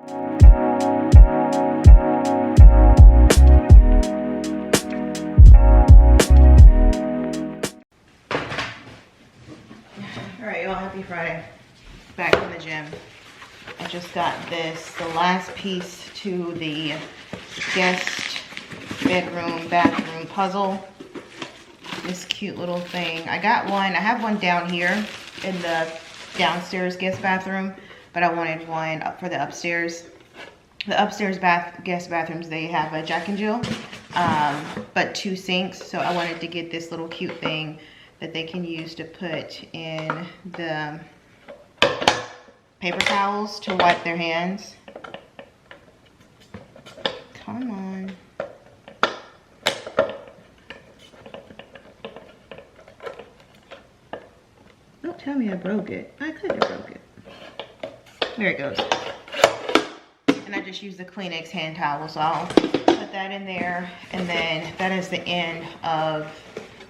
Alright, y'all, happy Friday. Back from the gym. I just got this, the last piece to the guest bedroom, bathroom puzzle. This cute little thing. I got one, I have one down here in the downstairs guest bathroom, but I wanted one up for the upstairs. The upstairs guest bathrooms, they have a Jack and Jill, but 2 sinks. So I wanted to get this little cute thing that they can use to put in the paper towels to wipe their hands. Come on. Don't tell me I broke it. I could have broke it. There it goes. And I just use the Kleenex hand towel, so I'll put that in there. And then that is the end of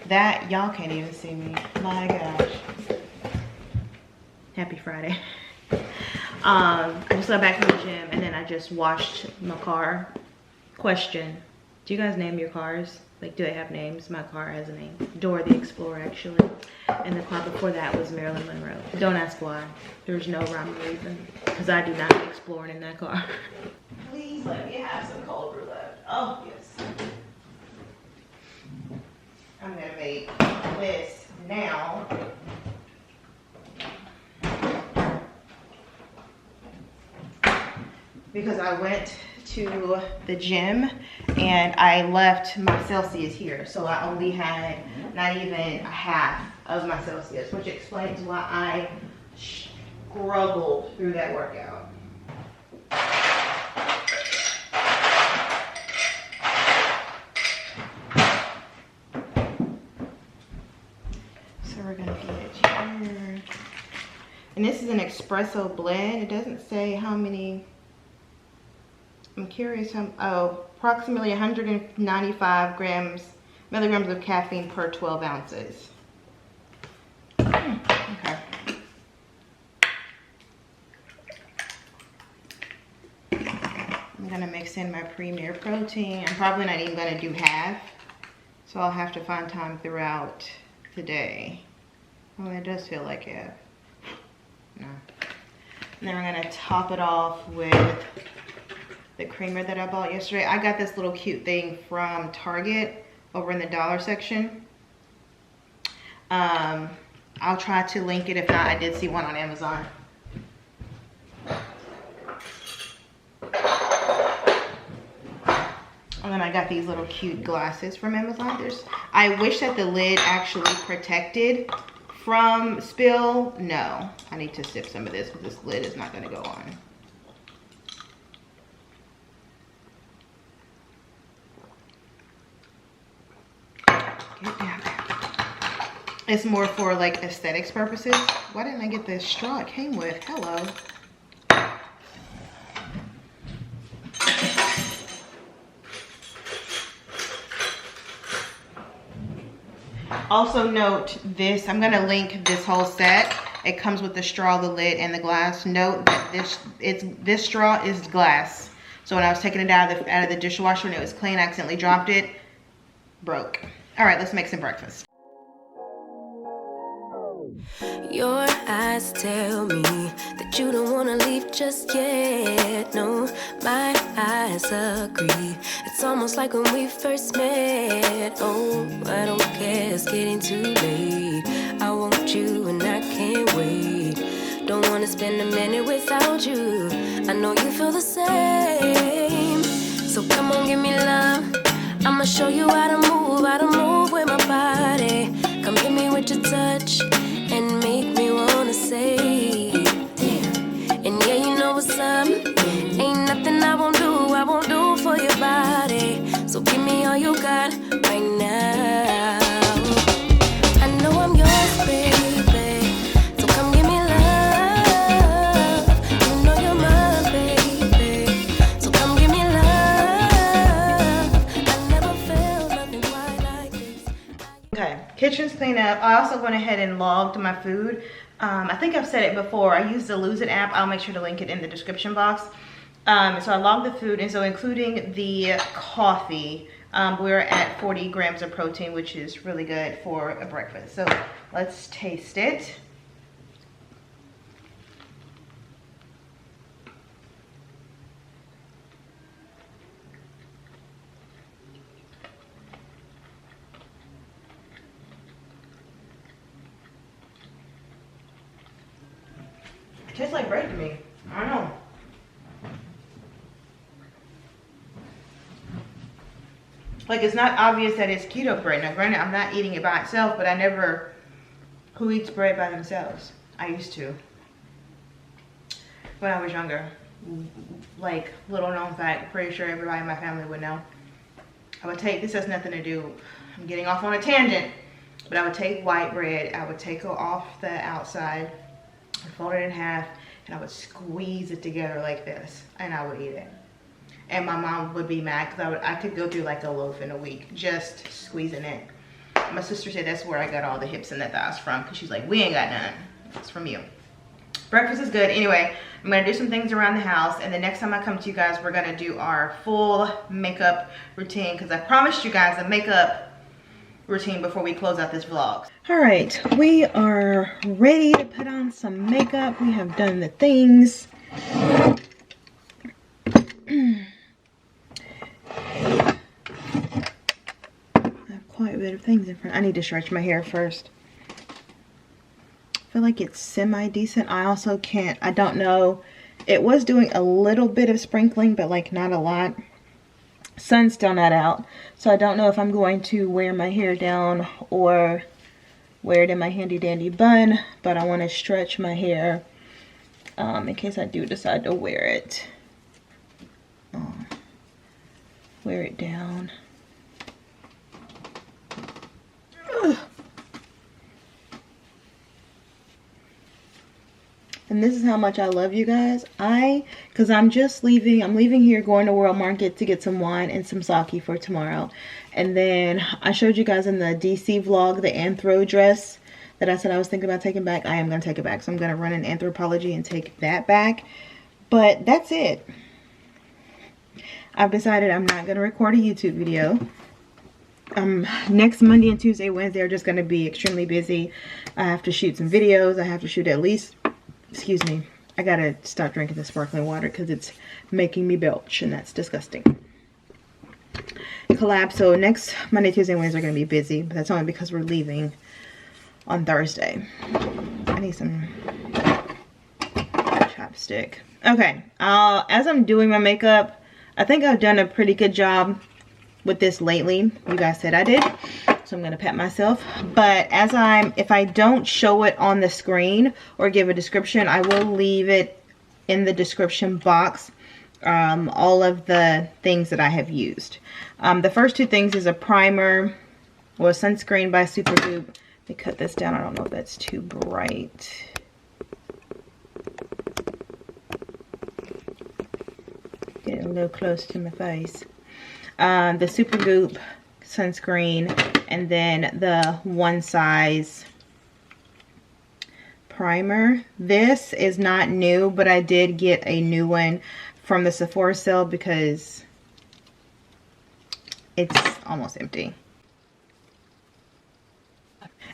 that. Y'all can't even see me. My gosh. Happy Friday. I just got back from the gym and then I just washed my car. Question, do you guys name your cars? Like, do they have names? My car has a name. Dora the Explorer, actually. And the car before that was Marilyn Monroe. Don't ask why. There's no rhyme or reason. Because I do not be exploring in that car. Please let me have some cold brew left. Oh, yes. I'm going to make this now. Because I went to the gym and I left my Celsius here. So I only had not even a half of my Celsius, which explains why I struggled through that workout. So we're gonna get here. And this is an espresso blend. It doesn't say how many. I'm curious how, oh, approximately 195 milligrams of caffeine per 12 ounces. Okay. I'm gonna mix in my Premier Protein. I'm probably not even gonna do half, so I'll have to find time throughout the day. Oh, it does feel like half. No. And then we're gonna top it off with the creamer that I bought yesterday. I got this little cute thing from Target over in the dollar section. I'll try to link it. If not, I did see one on Amazon. And then I got these little cute glasses from Amazon. I wish that the lid actually protected from spill. No, I need to sip some of this because this lid is not gonna go on. It's more for like aesthetics purposes. Why didn't I get the straw it came with? Hello. Also note this, I'm gonna link this whole set. It comes with the straw, the lid, and the glass. Note that this straw is glass. So when I was taking it out of the dishwasher and it was clean, I accidentally dropped it, broke. All right, let's make some breakfast. Your eyes tell me that you don't wanna leave just yet. No, my eyes agree. It's almost like when we first met. Oh, I don't care, it's getting too late. I want you and I can't wait. Don't wanna spend a minute without you. I know you feel the same. So come on, give me love. I'ma show you how to move with my body. Come hit me with your touch and make me wanna say, damn. And yeah, you know what's up. Ain't nothing I won't do for your body. So give me all you got right now. I know I'm yours, baby. So come give me love. You know you're mine, baby. So come give me love. I never felt nothing quite like this. Okay, kitchen's clean up. I also went ahead and logged my food. I think I've said it before. I use the Lose It app. I'll make sure to link it in the description box. So I logged the food, and so including the coffee, we're at 40 grams of protein, which is really good for a breakfast. So let's taste it. It tastes like bread to me. I don't know. Like, it's not obvious that it's keto bread. Now, granted, I'm not eating it by itself, but I never... Who eats bread by themselves? I used to. When I was younger. Like, little known fact, pretty sure everybody in my family would know. I would take... This has nothing to do... I'm getting off on a tangent. But I would take white bread. I would take it off the outside. Fold it in half. And I would squeeze it together like this. And I would eat it. And my mom would be mad because I could go through like a loaf in a week just squeezing it. My sister said that's where I got all the hips and the thighs from, because she's like, we ain't got none. It's from you. Breakfast is good. Anyway, I'm going to do some things around the house, and the next time I come to you guys, we're going to do our full makeup routine, because I promised you guys a makeup routine before we close out this vlog. All right, we are ready to put on some makeup. We have done the things. Quite a bit of things in front. I need to stretch my hair first. I feel like it's semi-decent. I also can't, I don't know. It was doing a little bit of sprinkling, but like not a lot. Sun's still not out. So I don't know if I'm going to wear my hair down or wear it in my handy dandy bun. But I want to stretch my hair in case I do decide to wear it. Wear it down. And this is how much I love you guys. Because I'm leaving here, going to World Market to get some wine and some sake for tomorrow. And then I showed you guys in the DC vlog the Anthro dress that I said I was thinking about taking back. I am going to take it back. So I'm going to run an Anthropologie and take that back. But that's it. I've decided I'm not going to record a YouTube video. Next Monday and Tuesday, Wednesday are just going to be extremely busy. I have to shoot some videos. I have to shoot at least... Excuse me, I gotta stop drinking the sparkling water because it's making me belch, and that's disgusting. Collab. So next Monday, Tuesday, and Wednesday are gonna be busy, but that's only because we're leaving on Thursday. I need some chapstick. Okay, as I'm doing my makeup, I think I've done a pretty good job with this lately. You guys said I did. So I'm going to pat myself. But if I don't show it on the screen or give a description, I will leave it in the description box. All of the things that I have used. The first two things is a primer or sunscreen by Supergoop. Let me cut this down. I don't know if that's too bright. Get it a little close to my face. The Supergoop sunscreen, and then the One Size primer. This is not new, but I did get a new one from the Sephora sale because it's almost empty.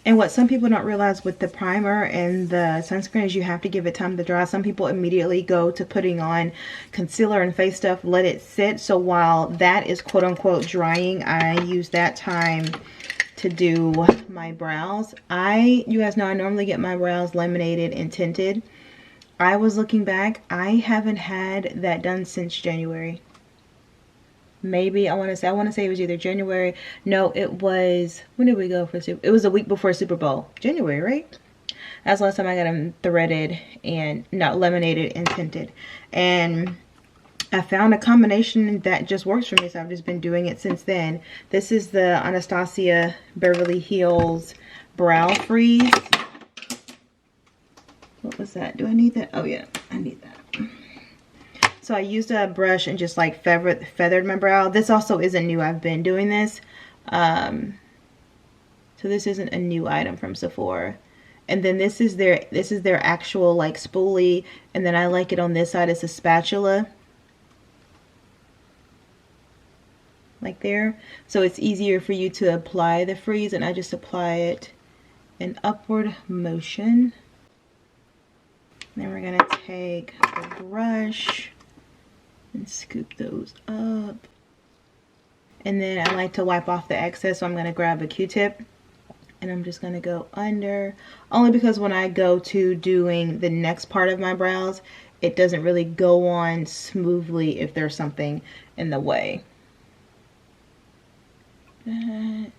And what some people don't realize with the primer and the sunscreen is you have to give it time to dry. Some people immediately go to putting on concealer and face stuff, let it sit. So while that is quote unquote drying, I use that time to do my brows. You guys know I normally get my brows laminated and tinted. I was looking back, I haven't had that done since January. Maybe I want to say it was either January. No, it was, when did we go for Super? It was a week before Super Bowl. January, right? That's the last time I got them threaded and not laminated and tinted. And I found a combination that just works for me, so I've just been doing it since then. This is the Anastasia Beverly Hills Brow Freeze. What was that? Do I need that? Oh yeah, I need that. So I used a brush and just like feathered my brow. This also isn't new. I've been doing this. So this isn't a new item from Sephora. And then this is their actual like spoolie. And then I like it on this side. It's a spatula. like there. So it's easier for you to apply the freeze, and I just apply it in upward motion. Then we're gonna take a brush and scoop those up. And then I like to wipe off the excess, so I'm gonna grab a Q-tip and I'm just gonna go under, only because when I go to doing the next part of my brows, it doesn't really go on smoothly if there's something in the way. That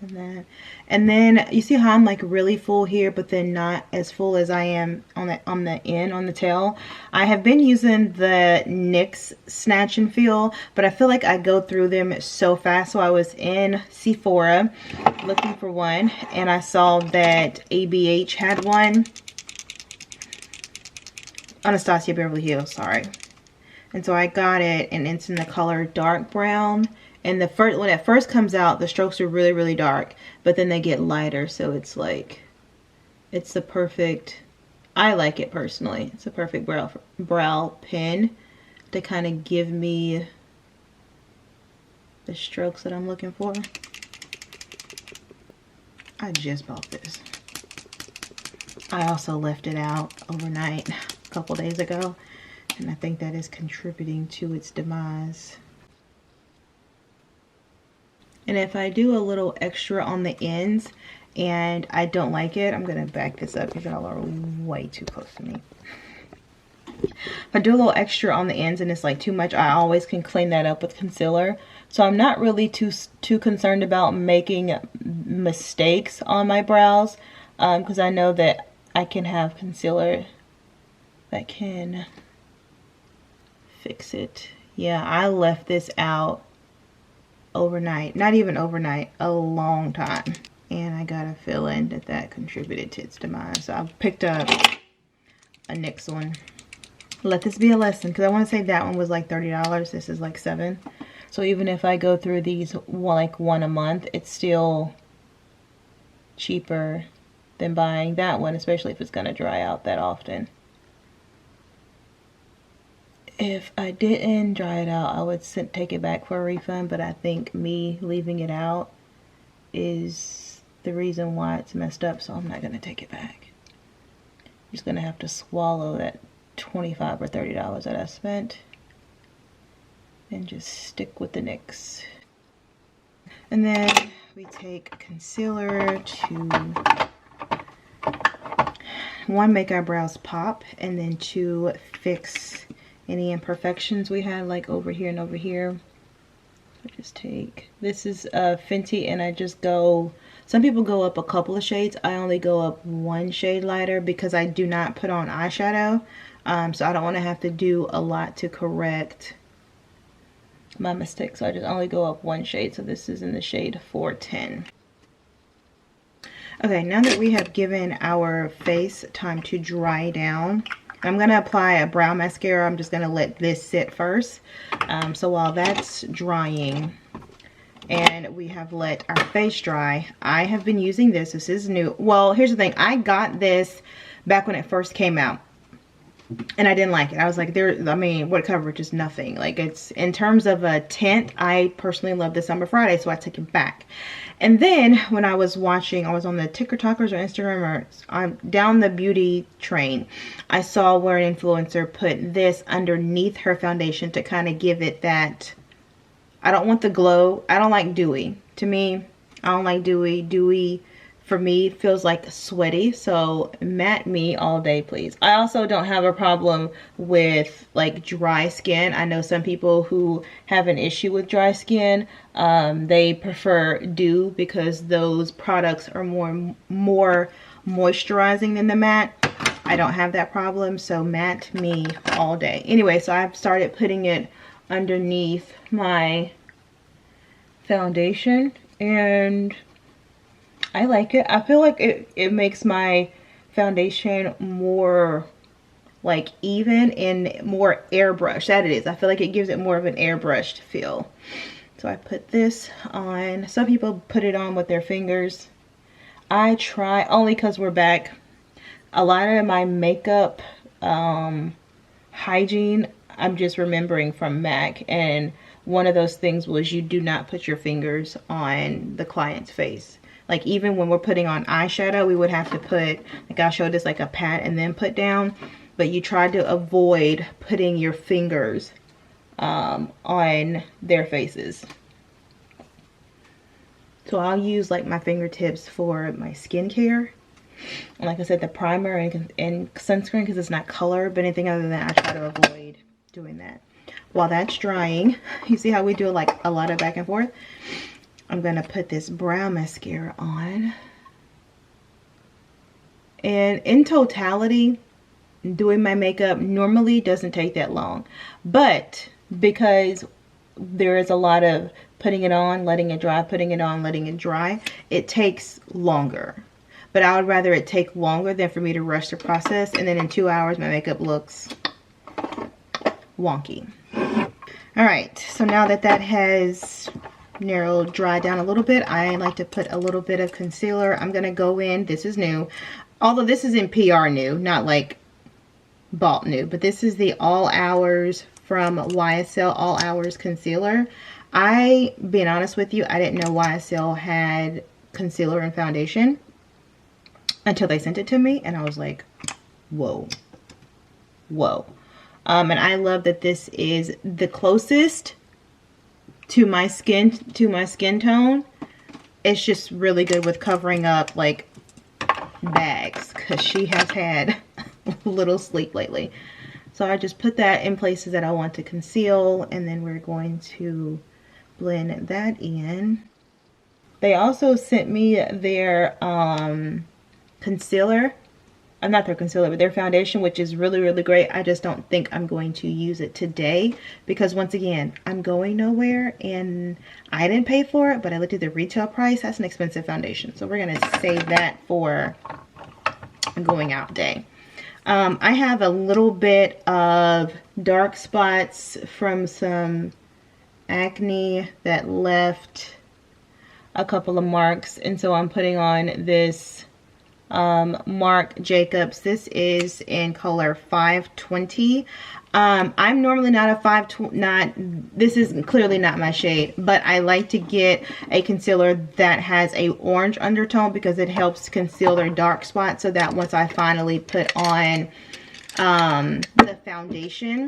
and that. And then you see how I'm like really full here, but then not as full as I am on the end, on the tail. I have been using the NYX Snatch and Feel, but I feel like I go through them so fast. So I was in Sephora looking for one, and I saw that ABH had one. Anastasia Beverly Hills, sorry. And so I got it, and it's in the color dark brown. And the first, when it first comes out, the strokes are really, really dark, but then they get lighter. So it's like, it's the perfect, I like it personally. It's a perfect brow pen to kind of give me the strokes that I'm looking for. I just bought this. I also left it out overnight a couple days ago, and I think that is contributing to its demise. And if I do a little extra on the ends and I don't like it, I'm gonna back this up because y'all are way too close to me. If I do a little extra on the ends and it's like too much, I always can clean that up with concealer. So I'm not really too concerned about making mistakes on my brows, because I know that I can have concealer that can fix it. Yeah, I left this out overnight, not even overnight, a long time, and I got a feeling that that contributed to its demise. So I picked up a NYX one. Let this be a lesson, because I want to say that one was like $30. This is like $7. So even if I go through these one a month, it's still cheaper than buying that one, especially if it's going to dry out that often. If I didn't dry it out, I would take it back for a refund, but I think me leaving it out is the reason why it's messed up, so I'm not going to take it back. I'm just going to have to swallow that $25 or $30 that I spent and just stick with the NYX. And then we take concealer to, one, make our brows pop, and then two, fix any imperfections we had like over here and over here. I just take, this is Fenty, and I just go, some people go up a couple of shades. I only go up one shade lighter because I do not put on eyeshadow, so I don't want to have to do a lot to correct my mistakes. So I just only go up one shade. So this is in the shade 410. Okay, now that we have given our face time to dry down, I'm going to apply a brow mascara. I'm just going to let this sit first. So while that's drying and we have let our face dry, I have been using this. This is new. Well, here's the thing. I got this back when it first came out, and I didn't like it. I was like, I mean, what coverage is nothing. Like, it's, in terms of a tint, I personally love the Summer Friday, so I took it back. And then when I was watching, I was on the TikTokers or Instagram, or down the beauty train, I saw where an influencer put this underneath her foundation to kind of give it that, I don't want the glow. I don't like dewy. To me, I don't like dewy. Dewy, for me, feels like sweaty. So matte me all day, please. I also don't have a problem with like dry skin. I know some people who have an issue with dry skin. They prefer dew because those products are more moisturizing than the matte. I don't have that problem, so matte me all day. Anyway, so I've started putting it underneath my foundation, and I like it. I feel like it makes my foundation more like even and more airbrushed. That it is. I feel like it gives it more of an airbrushed feel. So I put this on. Some people put it on with their fingers. I try, only because we're back. A lot of my makeup hygiene, I'm just remembering from MAC, and one of those things was you do not put your fingers on the client's face. Like even when we're putting on eyeshadow, we would have to put, like I showed this, like a pat and then put down, but you try to avoid putting your fingers on their faces. So I'll use like my fingertips for my skincare. And like I said, the primer and sunscreen, because it's not color, but anything other than that, I try to avoid doing that. While that's drying, you see how we do like a lot of back and forth? I'm going to put this brown mascara on. And in totality, doing my makeup normally doesn't take that long. But because there is a lot of putting it on, letting it dry, putting it on, letting it dry, it takes longer. But I would rather it take longer than for me to rush the process, and then in 2 hours my makeup looks wonky. Alright, so now that that has narrowed, dried down a little bit, I like to put a little bit of concealer. I'm going to go in, this is new, although this is in PR new, not like bought new, but this is the All Hours from YSL All Hours Concealer. Being honest with you, I didn't know YSL had concealer and foundation until they sent it to me, and I was like, whoa. And I love that this is the closest to my skin tone. It's just really good with covering up like bags, because she has had little sleep lately. So I just put that in places that I want to conceal, and then we're going to blend that in. They also sent me their concealer. Not their concealer, but their foundation, which is really, really great. I just don't think I'm going to use it today because, once again, I'm going nowhere and I didn't pay for it, but I looked at the retail price. That's an expensive foundation. So we're going to save that for a going out day. I have a little bit of dark spots from some acne that left a couple of marks, and so I'm putting on this Marc Jacobs. This is in color 520. I'm normally not a 520, this is clearly not my shade, but I like to get a concealer that has a orange undertone because it helps conceal their dark spots, so that once I finally put on the foundation,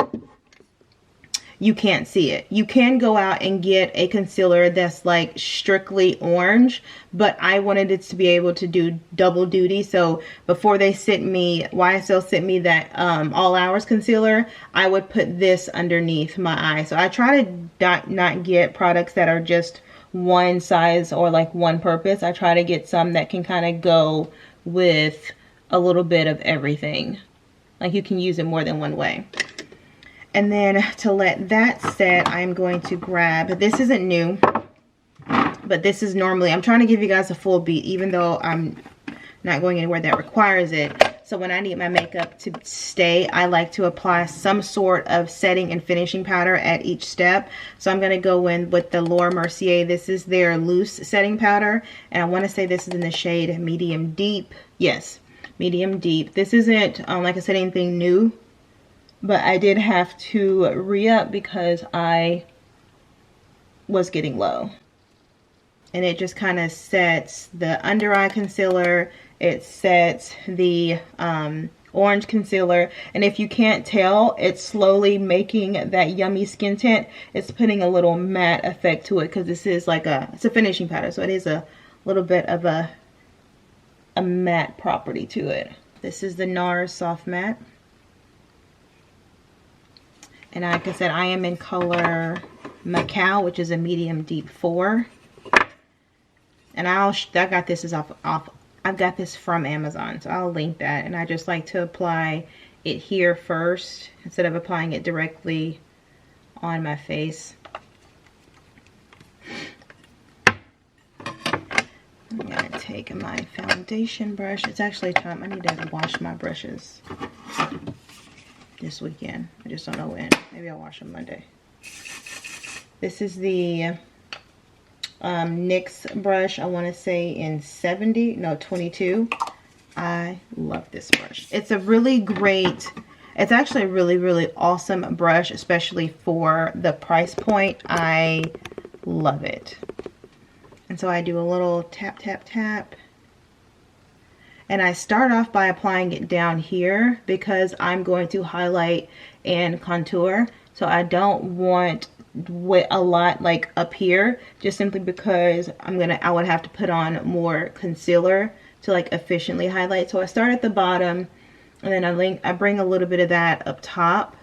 you can't see it. You can go out and get a concealer that's like strictly orange, but I wanted it to be able to do double duty. So before they sent me, YSL sent me that All Hours concealer, I would put this underneath my eye. So I try to not get products that are just one size or like one purpose. I try to get some that can kind of go with a little bit of everything. Like you can use it more than one way. And then to let that set, I'm going to grab, this isn't new, but this is normally, I'm trying to give you guys a full beat, even though I'm not going anywhere that requires it. So when I need my makeup to stay, I like to apply some sort of setting and finishing powder at each step. So I'm going to go in with the Laura Mercier. This is their loose setting powder, and I want to say this is in the shade medium deep. Yes, medium deep. This isn't, like I said, anything new. But I did have to re-up because I was getting low. And it just kind of sets the under eye concealer. It sets the orange concealer. And if you can't tell, it's slowly making that yummy skin tint. It's putting a little matte effect to it because this is like it's a finishing powder. So it is a little bit of a matte property to it. This is the NARS Soft Matte. And like I said, I am in color Macao, which is a medium deep 4. And I got this I've got this from Amazon, so I'll link that. And I just like to apply it here first instead of applying it directly on my face. I'm gonna take my foundation brush. It's actually time. I need to wash my brushes this weekend. I just don't know when. Maybe I'll wash them Monday. This is the NYX brush. I want to say in 22. I love this brush. It's a really great, It's actually a really, really awesome brush, especially for the price point. I love it. And so I do a little tap, tap, tap. And I start off by applying it down here because I'm going to highlight and contour. So I don't want a lot like up here, just simply because I would have to put on more concealer to like efficiently highlight. So I start at the bottom and then I bring a little bit of that up top,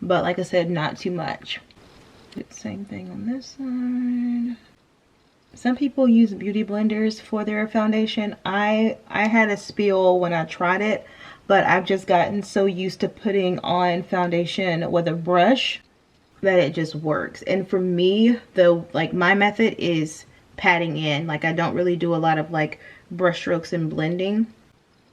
but like I said, not too much. Do the same thing on this side. Some people use beauty blenders for their foundation. I had a spill when I tried it, but I've just gotten so used to putting on foundation with a brush that it just works. And for me, my method is patting in. Like I don't really do a lot of like brush strokes and blending.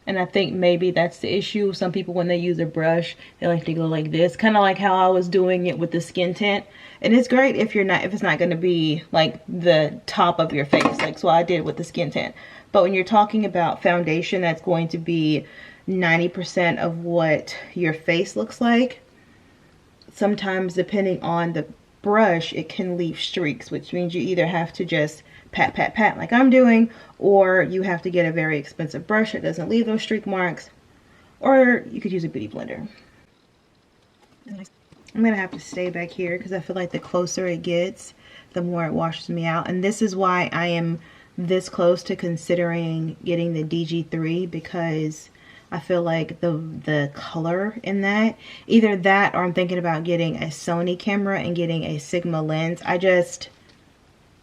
And I think maybe that's the issue. Some people, when they use a brush, they like to go like this, kind of like how I was doing it with the skin tint. And it's great if it's not going to be like the top of your face, like so I did with the skin tint. But when you're talking about foundation, that's going to be 90% of what your face looks like. Sometimes, depending on the brush, it can leave streaks, which means you either have to just pat, pat, pat like I'm doing, or you have to get a very expensive brush that doesn't leave those streak marks, or you could use a beauty blender. I'm gonna have to stay back here because I feel like the closer it gets, the more it washes me out. And this is why I am this close to considering getting the DG3, because I feel like the color in that, either that or I'm thinking about getting a Sony camera and getting a Sigma lens. I just,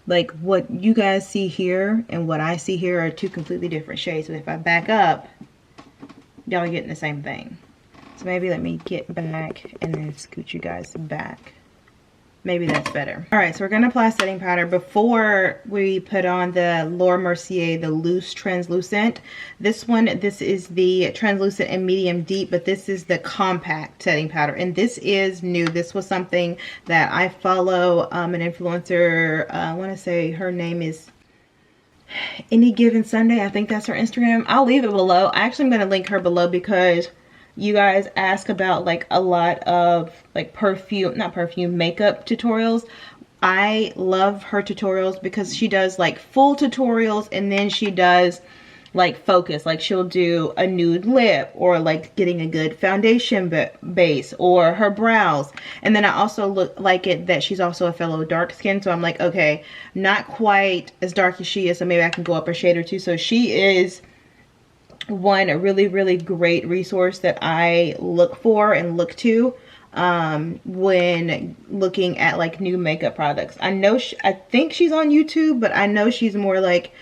like what you guys see here and what I see here are two completely different shades. So if I back up, y'all are getting the same thing. So maybe let me get back and then scoot you guys back. Maybe that's better. All right, so we're gonna apply setting powder before we put on the Laura Mercier, the loose translucent. This is the translucent and medium deep, but this is the compact setting powder. And this is new. This was something that I follow an influencer, I wanna say her name is Any Given Sunday. I think that's her Instagram. I'll leave it below. I actually am gonna link her below because you guys ask about like a lot of like makeup tutorials. I love her tutorials because she does like full tutorials, and then she does like focus, like she'll do a nude lip or like getting a good foundation base or her brows. And then I also like it that she's also a fellow dark skin, so I'm like, okay, not quite as dark as she is, so maybe I can go up a shade or two. So she is a really, really great resource that I look for and look to when looking at like new makeup products. I think she's on YouTube, but I know she's more like,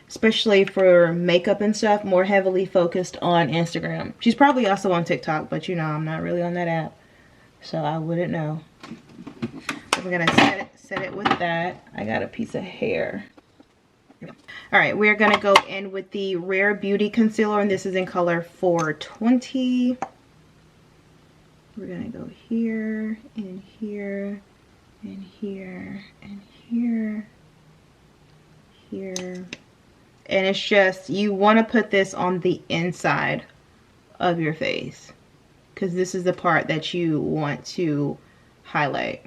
especially for makeup and stuff, more heavily focused on Instagram. She's probably also on TikTok, but you know, I'm not really on that app, so I wouldn't know. So we're gonna set it with that. I got a piece of hair. All right, we're gonna go in with the Rare Beauty concealer, and this is in color 420. We're gonna go here and here and here and here, here. And it's just, you want to put this on the inside of your face because this is the part that you want to highlight.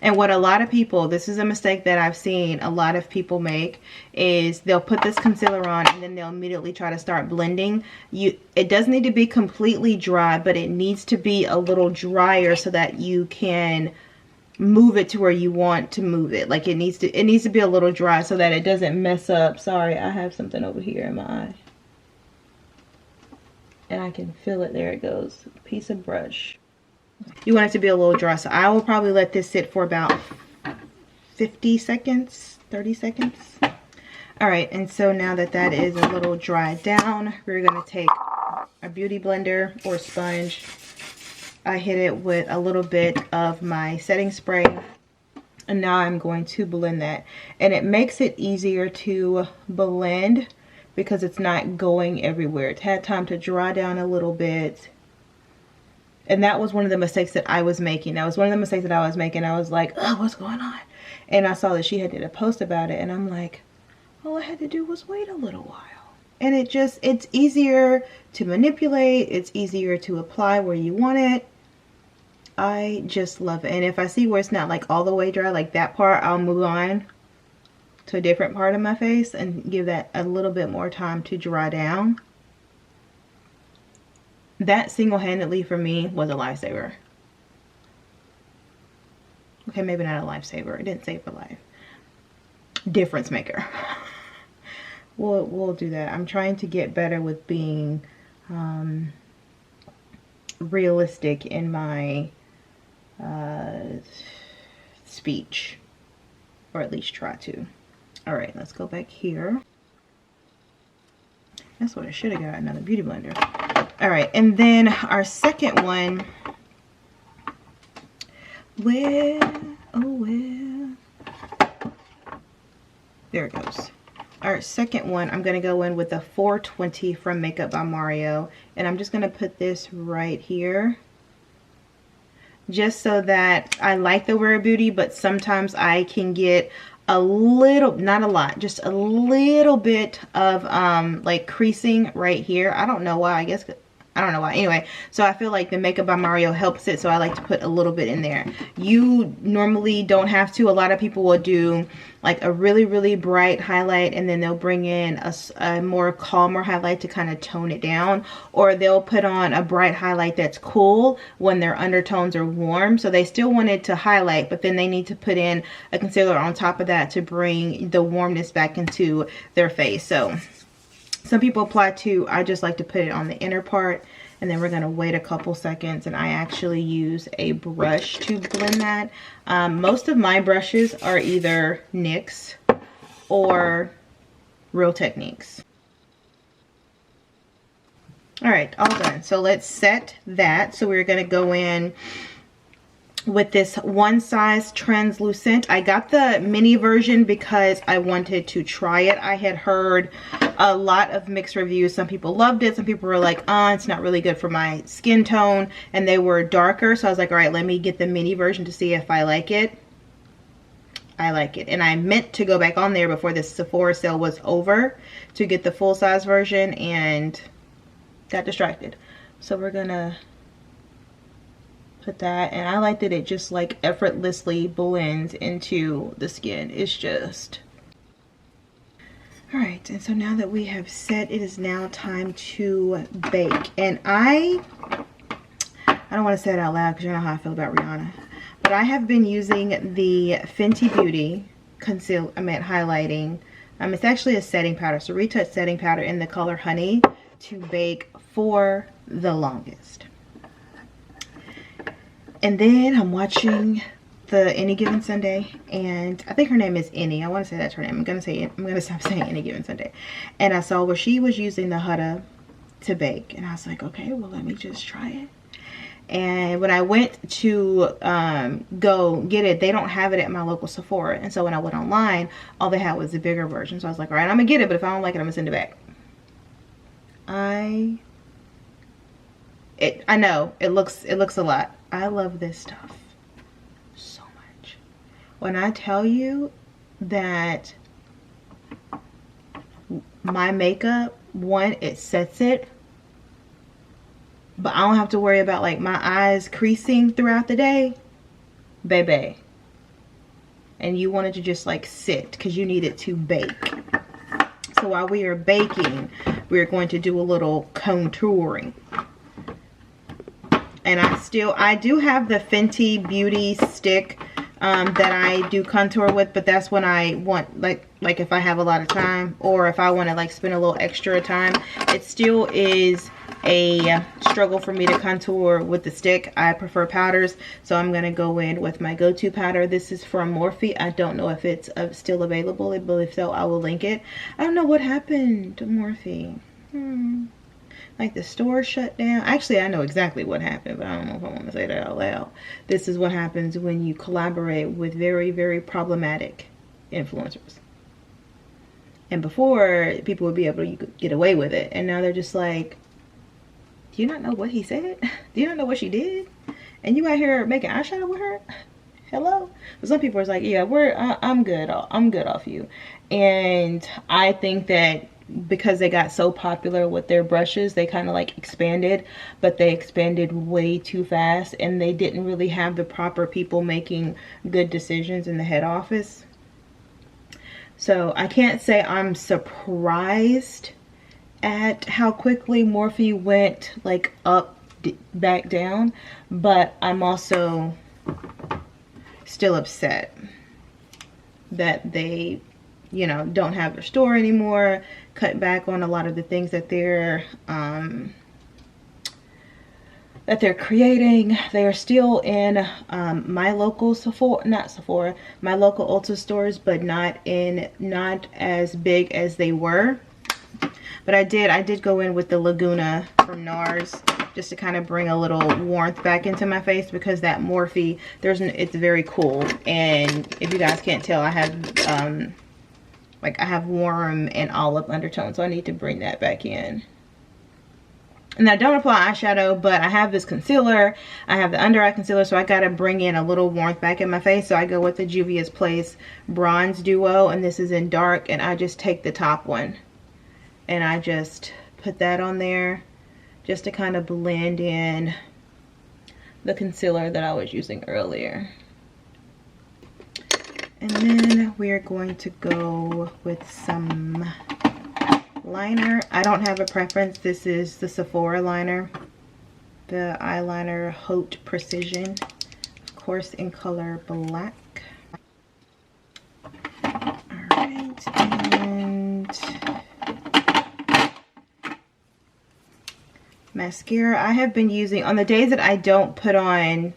And what a lot of people, this is a mistake that I've seen a lot of people make, is they'll put this concealer on and then they'll immediately try to start blending. It doesn't need to be completely dry, but it needs to be a little drier so that you can move it to where you want to move it. Like it needs to be a little dry so that it doesn't mess up. Sorry, I have something over here in my eye. And I can feel it. There it goes. Piece of brush. You want it to be a little dry, so I will probably let this sit for about 50 seconds, 30 seconds. All right, and so now that that is a little dried down, we're gonna take a beauty blender or sponge. I hit it with a little bit of my setting spray, and now I'm going to blend that. And it makes it easier to blend because it's not going everywhere. It's had time to dry down a little bit. And that was one of the mistakes that I was making. I was like, oh, what's going on? And I saw that she had did a post about it, and I'm like, all I had to do was wait a little while. And it's easier to manipulate. It's easier to apply where you want it. I just love it. And if I see where it's not like all the way dry, like that part, I'll move on to a different part of my face and give that a little bit more time to dry down. That single-handedly for me was a lifesaver. Okay, maybe not a lifesaver. It didn't save a life. Difference maker. We'll do that. I'm trying to get better with being realistic in my speech, or at least try to. All right, let's go back here. That's what I should have got, another beauty blender. All right, and then our second one, where, oh where, there it goes. Our second one, I'm gonna go in with the 420 from Makeup by Mario, and I'm just gonna put this right here, just so that I like the Rare Beauty, but sometimes I can get a little, not a lot, just a little bit of like creasing right here. I don't know why. I don't know why. Anyway, so I feel like the Makeup by Mario helps it, so I like to put a little bit in there. You normally don't have to. A lot of people will do like a really, really bright highlight, and then they'll bring in a more calmer highlight to kind of tone it down, or they'll put on a bright highlight that's cool when their undertones are warm. So they still want it to highlight, but then they need to put in a concealer on top of that to bring the warmness back into their face. So some people apply too. I just like to put it on the inner part, and then we're going to wait a couple seconds, and I actually use a brush to blend that. Most of my brushes are either NYX or Real Techniques. All right, all done. So let's set that. So we're going to go in with this One Size Translucent. I got the mini version because I wanted to try it. I had heard a lot of mixed reviews. Some people loved it. Some people were like, it's not really good for my skin tone. And they were darker. So I was like, all right, let me get the mini version to see if I like it. I like it. And I meant to go back on there before this Sephora sale was over to get the full size version, and got distracted. So we're gonna put that, and I like that it just like effortlessly blends into the skin. It's just all right. And so now that we have set, it is now time to bake. And I don't want to say it out loud because you know how I feel about Rihanna, but I have been using the Fenty Beauty highlighting. It's actually a setting powder, so retouch setting powder in the color Honey, to bake for the longest. And then I'm watching the Any Given Sunday, and I think her name is Any. I want to say that's her name. I'm gonna stop saying Any Given Sunday. And I saw where she was using the Huda to bake, and I was like, okay, well, let me just try it. And when I went to go get it, they don't have it at my local Sephora. And so when I went online, all they had was the bigger version. So I was like, all right, I'm gonna get it, but if I don't like it, I'm gonna send it back. I know it looks a lot. I love this stuff so much. When I tell you that my makeup, one, it sets it, but I don't have to worry about like my eyes creasing throughout the day, baby. And you want it to just like sit because you need it to bake. So while we are baking, we're going to do a little contouring. And I do have the Fenty Beauty stick that I do contour with, but that's when I want like if I have a lot of time, or if I want to like spend a little extra time. It still is a struggle for me to contour with the stick. I prefer powders, so I'm gonna go in with my go-to powder. This is from Morphe. I don't know if it's still available, but if so, I will link it. I don't know what happened to Morphe. Like the store shut down. Actually, I know exactly what happened, but I don't know if I want to say that out loud. This is what happens when you collaborate with very, very problematic influencers. And before, people would be able to get away with it, and now they're just like, do you not know what he said? Do you not know what she did? And you out here making eyeshadow with her? Hello? But some people are like, yeah, I'm good. I'm good off you. And I think that because they got so popular with their brushes, they kind of like expanded, but they expanded way too fast, and they didn't really have the proper people making good decisions in the head office. So I can't say I'm surprised at how quickly Morphe went like up, back down, but I'm also still upset that they, you know, don't have their store anymore, cut back on a lot of the things that they're creating. They are still in my local Sephora, my local Ulta stores, but not as big as they were. But I did go in with the Laguna from NARS just to kind of bring a little warmth back into my face, because that Morphe, it's very cool. And if you guys can't tell, I have like I have warm and olive undertones, so I need to bring that back in. And I don't apply eyeshadow, but I have this concealer. I have the under eye concealer, so I gotta bring in a little warmth back in my face. So I go with the Juvia's Place Bronze Duo, and this is in dark, and I just take the top one and I just put that on there just to kind of blend in the concealer that I was using earlier. And then we're going to go with some liner. I don't have a preference. This is the Sephora liner, the eyeliner Haute Precision, of course in color black. Alright, and mascara. I have been using, on the days that I don't put on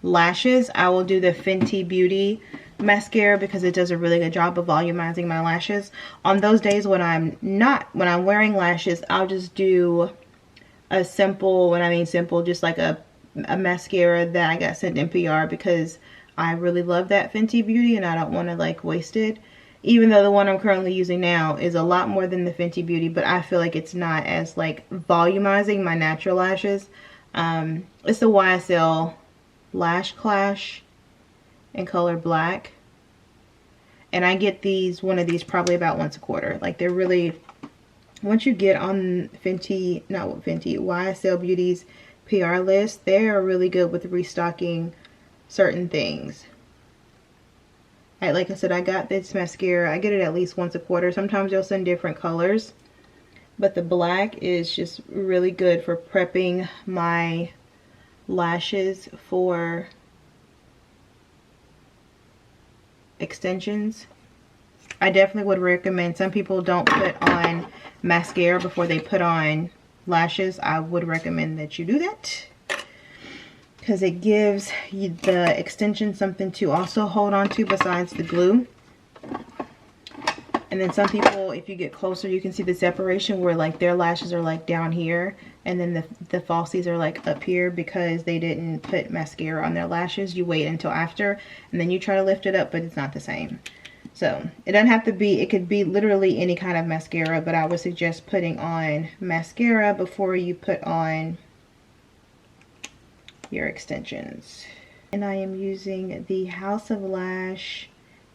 lashes, I will do the Fenty Beauty mascara because it does a really good job of volumizing my lashes. On those days when I'm wearing lashes, I'll just do a simple, when I mean simple, just like a mascara that I got sent in PR, because I really love that Fenty Beauty and I don't want to like waste it. Even though the one I'm currently using now is a lot more than the Fenty Beauty, but I feel like it's not as like volumizing my natural lashes. It's the YSL Lash Clash in color black. And I get one of these probably about once a quarter. Like they're really, once you get on YSL Beauty's PR list, they are really good with restocking certain things. Like I said, I got this mascara. I get it at least once a quarter. Sometimes they'll send different colors. But the black is just really good for prepping my lashes for extensions. I definitely would recommend, some people don't put on mascara before they put on lashes. I would recommend that you do that, because it gives you the extension something to also hold on to besides the glue. And then some people, if you get closer, you can see the separation where like their lashes are like down here, and then the falsies are like up here because they didn't put mascara on their lashes. You wait until after, and then you try to lift it up, but it's not the same. So it doesn't have to be, it could be literally any kind of mascara, but I would suggest putting on mascara before you put on your extensions. And I am using the House of Lash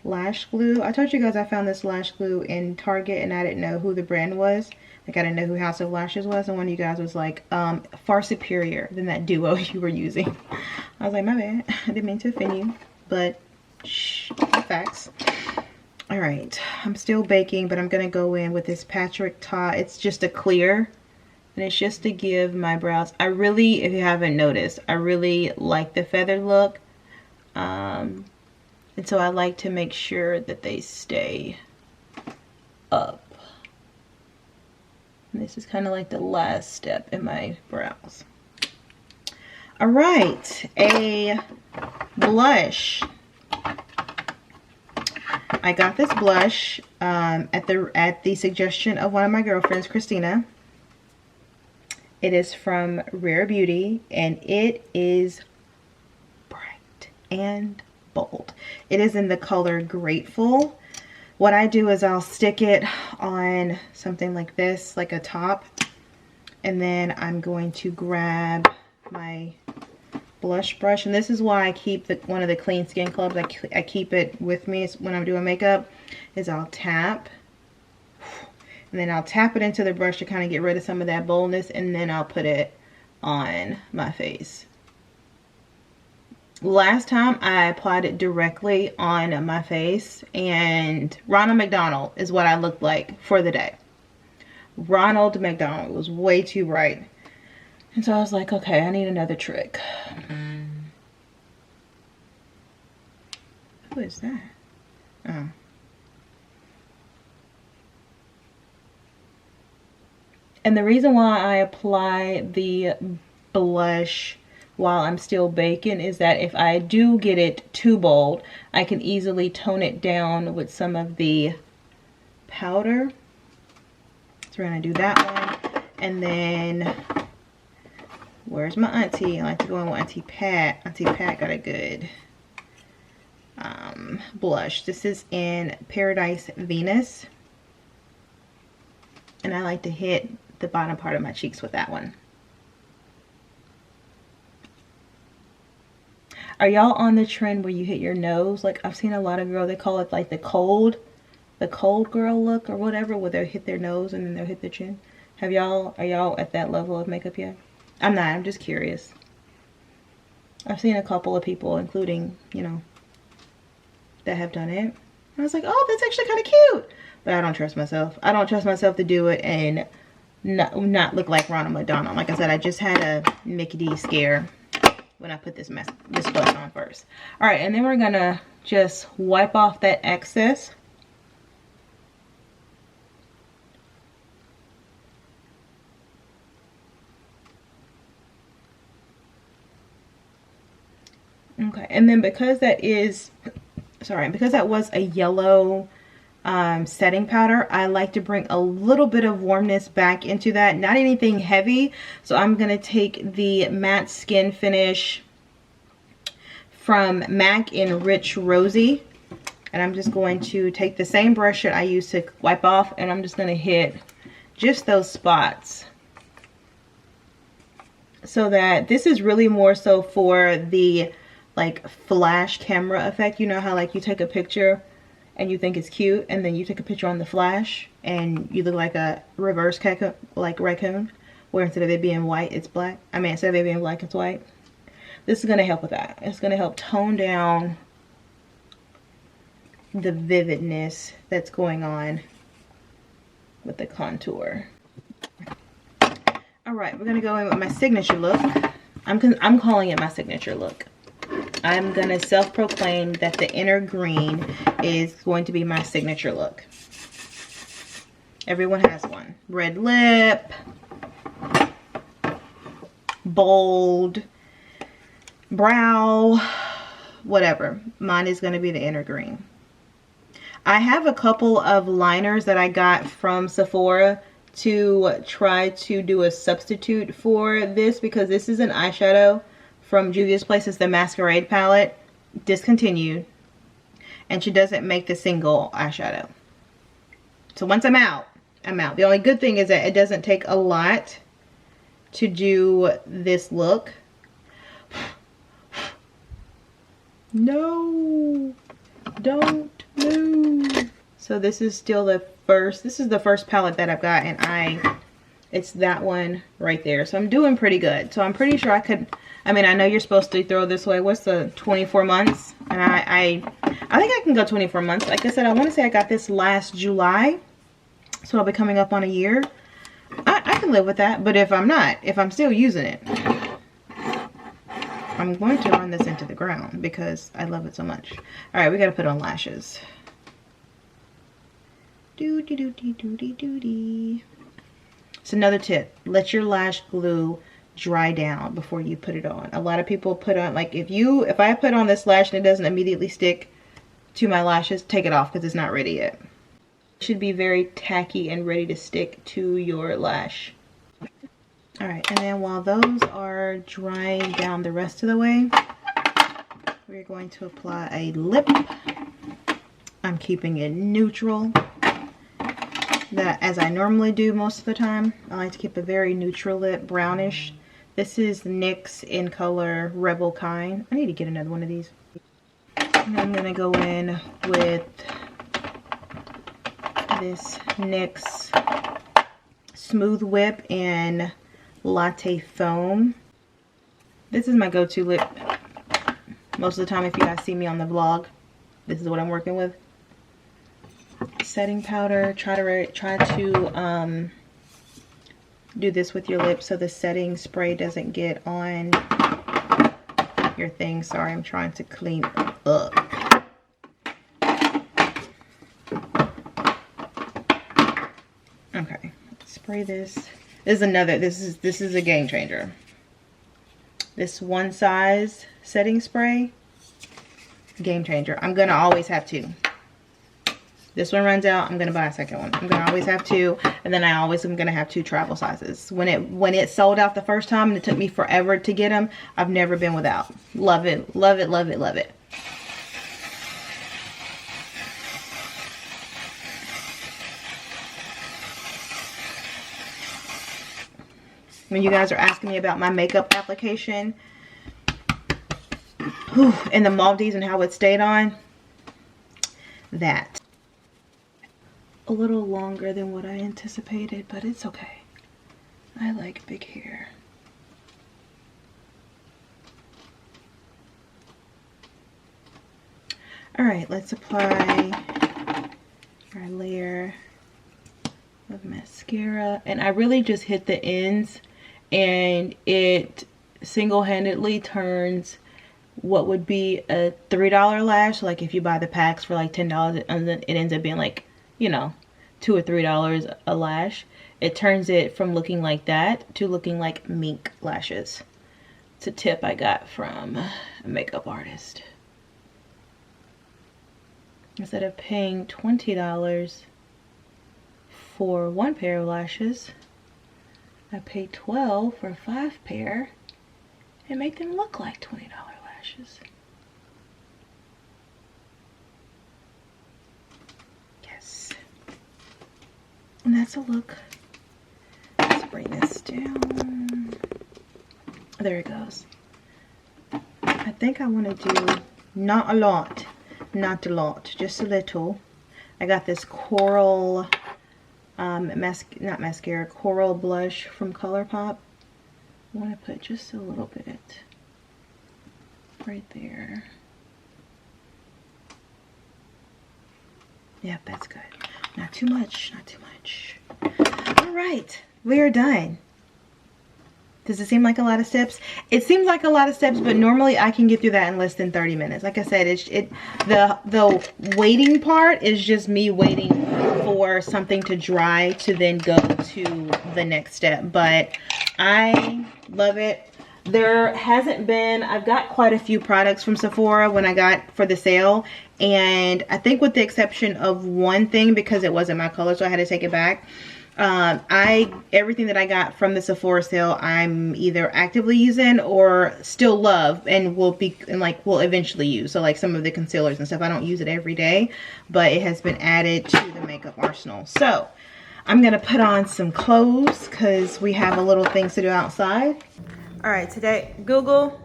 lash glue. I told you guys I found this lash glue in Target and I didn't know who the brand was. Like I didn't know who House of Lashes was, and one of you guys was like, far superior than that duo you were using. I was like, my bad, I didn't mean to offend you, but shh, facts. All right, I'm still baking, but I'm gonna go in with this Patrick Ta. It's just a clear, and it's just to give my brows, I really, if you haven't noticed, I really like the feathered look. And so I like to make sure that they stay up. And this is kind of like the last step in my brows. All right, a blush. I got this blush at the suggestion of one of my girlfriends, Christina. It is from Rare Beauty, and it is bright and bold. It is in the color Grateful. What I do is I'll stick it on something like this, like a top, and then I'm going to grab my blush brush, and this is why I keep one of the Clean Skin Clubs. I keep it with me when I'm doing makeup, is I'll tap, And then I'll tap it into the brush to kind of get rid of some of that boldness, and then I'll put it on my face. Last time I applied it directly on my face, and Ronald McDonald is what I looked like for the day. Ronald McDonald was way too bright. And so I was like, okay, I need another trick. Who is that? Oh. And the reason why I apply the blush while I'm still baking is that if I do get it too bold, I can easily tone it down with some of the powder. So we're gonna do that one. And then, where's my auntie? I like to go in with Auntie Pat. Auntie Pat got a good blush. This is in Paradise Venus. And I like to hit the bottom part of my cheeks with that one. Are y'all on the trend where you hit your nose? Like, I've seen a lot of girls, they call it like the cold girl look or whatever, where they'll hit their nose and then they'll hit their chin. Are y'all at that level of makeup yet? I'm not, I'm just curious. I've seen a couple of people, including, you know, that have done it. I was like, oh, that's actually kind of cute. But I don't trust myself. I don't trust myself to do it and not look like Ronald McDonald. Like I said, I just had a Mickey D scare when I put this blush on first. All right, and then we're gonna just wipe off that excess. Okay, and then because that was a yellow setting powder, I like to bring a little bit of warmness back into that, not anything heavy. So I'm gonna take the matte skin finish from MAC in Rich Rosy, and I'm just going to take the same brush that I used to wipe off, and I'm just gonna hit just those spots, so that this is really more so for the like flash camera effect. You know how like you take a picture and you think it's cute, and then you take a picture on the flash and you look like a reverse raccoon, where instead of it being white, it's black. I mean, instead of it being black, it's white. This is gonna help with that. It's gonna help tone down the vividness that's going on with the contour. All right, we're gonna go in with my signature look. I'm calling it my signature look. I'm gonna self-proclaim that the inner green is going to be my signature look. Everyone has one. Red lip, bold, brow, whatever. Mine is gonna be the inner green. I have a couple of liners that I got from Sephora to try to do a substitute for this, because this is an eyeshadow from Juvia's Place. Is the Masquerade palette, discontinued, and she doesn't make the single eyeshadow. So once I'm out, I'm out. The only good thing is that it doesn't take a lot to do this look. No, don't move. So this is still the first, this is the first palette that I've got, and it's that one right there. So I'm doing pretty good. So I'm pretty sure I could, I mean, I know you're supposed to throw this away. What's the 24 months? And I think I can go 24 months. Like I said, I want to say I got this last July. So I'll be coming up on a year. I can live with that. But if I'm not, if I'm still using it, I'm going to run this into the ground because I love it so much. All right, we got to put on lashes. Doody. It's another tip. Let your lash glue dry down before you put it on. A lot of people put on, like if I put on this lash and it doesn't immediately stick to my lashes, take it off because it's not ready yet. It should be very tacky and ready to stick to your lash. All right, and then while those are drying down the rest of the way, we're going to apply a lip. I'm keeping it neutral, that as I normally do most of the time. I like to keep a very neutral lip, brownish. This is NYX in color Rebel Kind. I need to get another one of these. And I'm gonna go in with this NYX Smooth Whip in Latte Foam. This is my go-to lip. Most of the time if you guys see me on the vlog, this is what I'm working with. Setting powder. Try to do this with your lips so the setting spray doesn't get on your thing. Sorry, I'm trying to clean up. Okay, spray this. This is a game changer. This one size setting spray, game changer. I'm gonna always have two. This one runs out, I'm gonna buy a second one. I'm gonna always have two, and then I always am gonna have two travel sizes. When it sold out the first time and it took me forever to get them, I've never been without. Love it, love it, love it, love it. When you guys are asking me about my makeup application in the Maldives and how it stayed on, that. A little longer than what I anticipated, but it's okay. I like big hair. Alright, let's apply our layer of mascara. And I really just hit the ends, and it single-handedly turns what would be a $3 lash, like if you buy the packs for like $10, and then it ends up being like, you know, $2 or $3 a lash. It turns it from looking like that to looking like mink lashes. It's a tip I got from a makeup artist. Instead of paying $20 for one pair of lashes, I pay $12 for 5 pair and make them look like $20 lashes. Yes. And that's a look. Let's bring this down. There it goes. I think I want to do not a lot, just a little. I got this coral not mascara, coral blush from ColourPop. I want to put just a little bit right there. Yep, that's good. Not too much, not too much. All right, we are done. Does it seem like a lot of steps? It seems like a lot of steps, but normally I can get through that in less than 30 minutes. Like I said, the waiting part is just me waiting for something to dry to then go to the next step. But I love it. There hasn't been, I've got quite a few products from Sephora when I got for the sale, and I think with the exception of one thing, because it wasn't my color, so I had to take it back. Everything that I got from the Sephora sale, I'm either actively using or still love and will eventually use. So like some of the concealers and stuff, I don't use it every day, but it has been added to the makeup arsenal. So I'm gonna put on some clothes because we have a little things to do outside. All right, today, Google,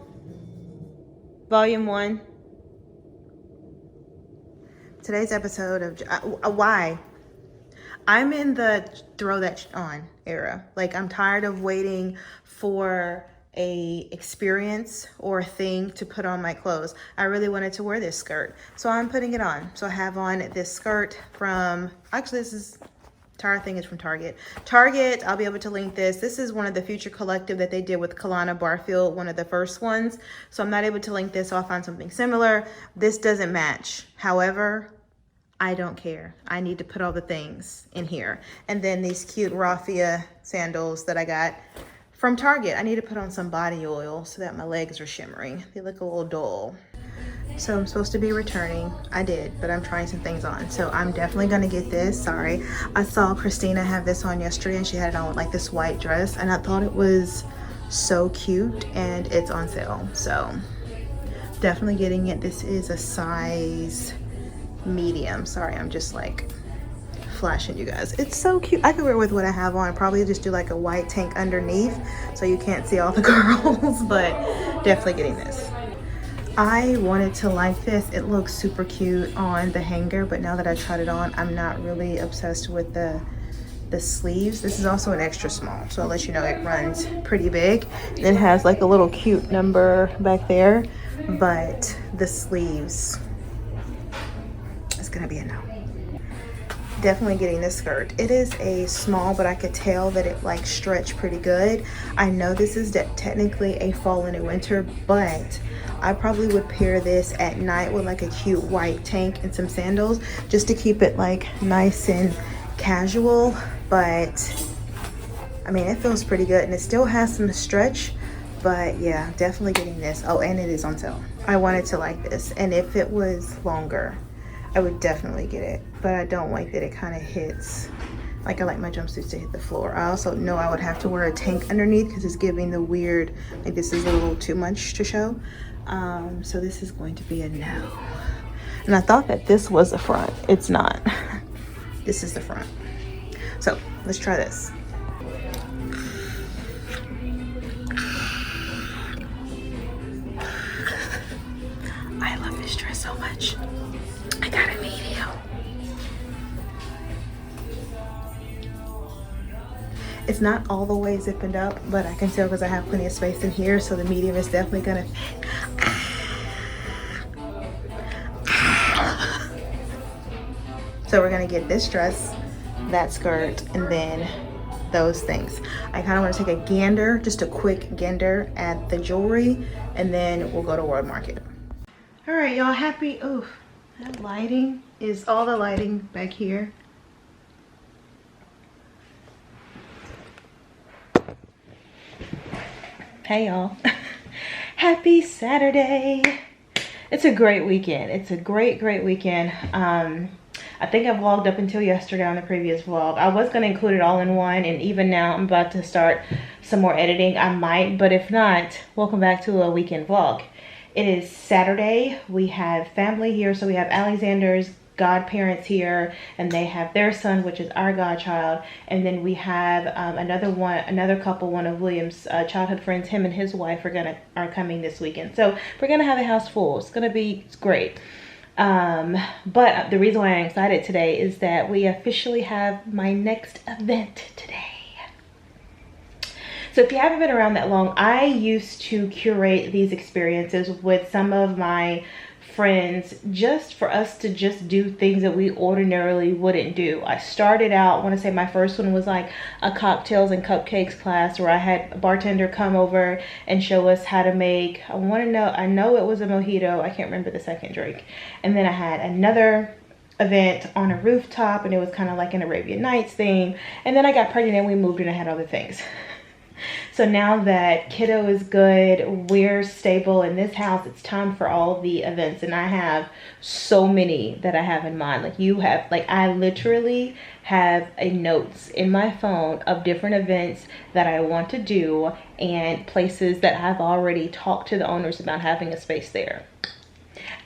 Volume 1. Today's episode of, why? I'm in the throw that on era. Like, I'm tired of waiting for a experience or a thing to put on my clothes. I really wanted to wear this skirt, so I'm putting it on. So I have on this skirt from, actually this entire thing is from Target. I'll be able to link this. This is one of the Future Collective that they did with Kalana Barfield, one of the first ones. So I'm not able to link this, so I'll find something similar. This doesn't match. However, I don't care. I need to put all the things in here. And then these cute raffia sandals that I got from Target. I need to put on some body oil so that my legs are shimmering. They look a little dull. So I'm supposed to be returning. I did, but I'm trying some things on. So I'm definitely gonna get this. Sorry. I saw Christina have this on yesterday and she had it on with like this white dress, and I thought it was so cute, and it's on sale. So definitely getting it. This is a size medium. Sorry, I'm just like flashing you guys. It's so cute. I could wear it with what I have on. Probably just do like a white tank underneath so you can't see all the curls, but definitely getting this. I wanted to like this. It looks super cute on the hanger, but now that I tried it on, I'm not really obsessed with the sleeves. This is also an extra small, so I'll let you know it runs pretty big. It has like a little cute number back there, but the sleeves is gonna be a no. Definitely getting this skirt. It is a small, but I could tell that it like stretched pretty good. I know this is technically a fall and a winter, but I probably would pair this at night with like a cute white tank and some sandals just to keep it like nice and casual. But I mean, it feels pretty good and it still has some stretch, but yeah, definitely getting this. Oh, and it is on sale. I wanted to like this, and if it was longer, I would definitely get it, but I don't like that it kind of hits, like I like my jumpsuits to hit the floor. I also know I would have to wear a tank underneath because it's giving the weird, like this is a little too much to show. So this is going to be a no. And I thought that this was the front. It's not. This is the front. So let's try this. I love this dress so much. I got a medium. It's not all the way zipping up, but I can tell because I have plenty of space in here, so the medium is definitely gonna fit. So we're gonna get this dress, that skirt, and then those things. I kind of want to take a gander, just a quick gander at the jewelry, and then we'll go to World Market. All right, y'all, happy? Oh, that lighting is all the lighting back here. Hey y'all. Happy Saturday. It's a great weekend. It's a great weekend. I think I vlogged up until yesterday on the previous vlog. I was going to include it all in one, and even now I'm about to start some more editing. I might, but if not, welcome back to a weekend vlog. It is Saturday. We have family here, so we have Alexander's godparents here, and they have their son, which is our godchild, and then we have another couple, one of William's childhood friends. Him and his wife are coming this weekend, so we're gonna have a house full. It's gonna be great. But the reason why I'm excited today is that we officially have my next event today. So if you haven't been around that long, I used to curate these experiences with some of my friends just for us to just do things that we ordinarily wouldn't do. I started out, I want to say my first one was like a cocktails and cupcakes class where I had a bartender come over and show us how to make, I know it was a mojito, I can't remember the second drink. And then I had another event on a rooftop, and it was kind of like an Arabian Nights theme. And then I got pregnant and we moved and I had other things. So now that kiddo is good, we're stable in this house, it's time for all the events. And I have so many that I have in mind. I literally have a notes in my phone of different events that I want to do and places that I've already talked to the owners about having a space there.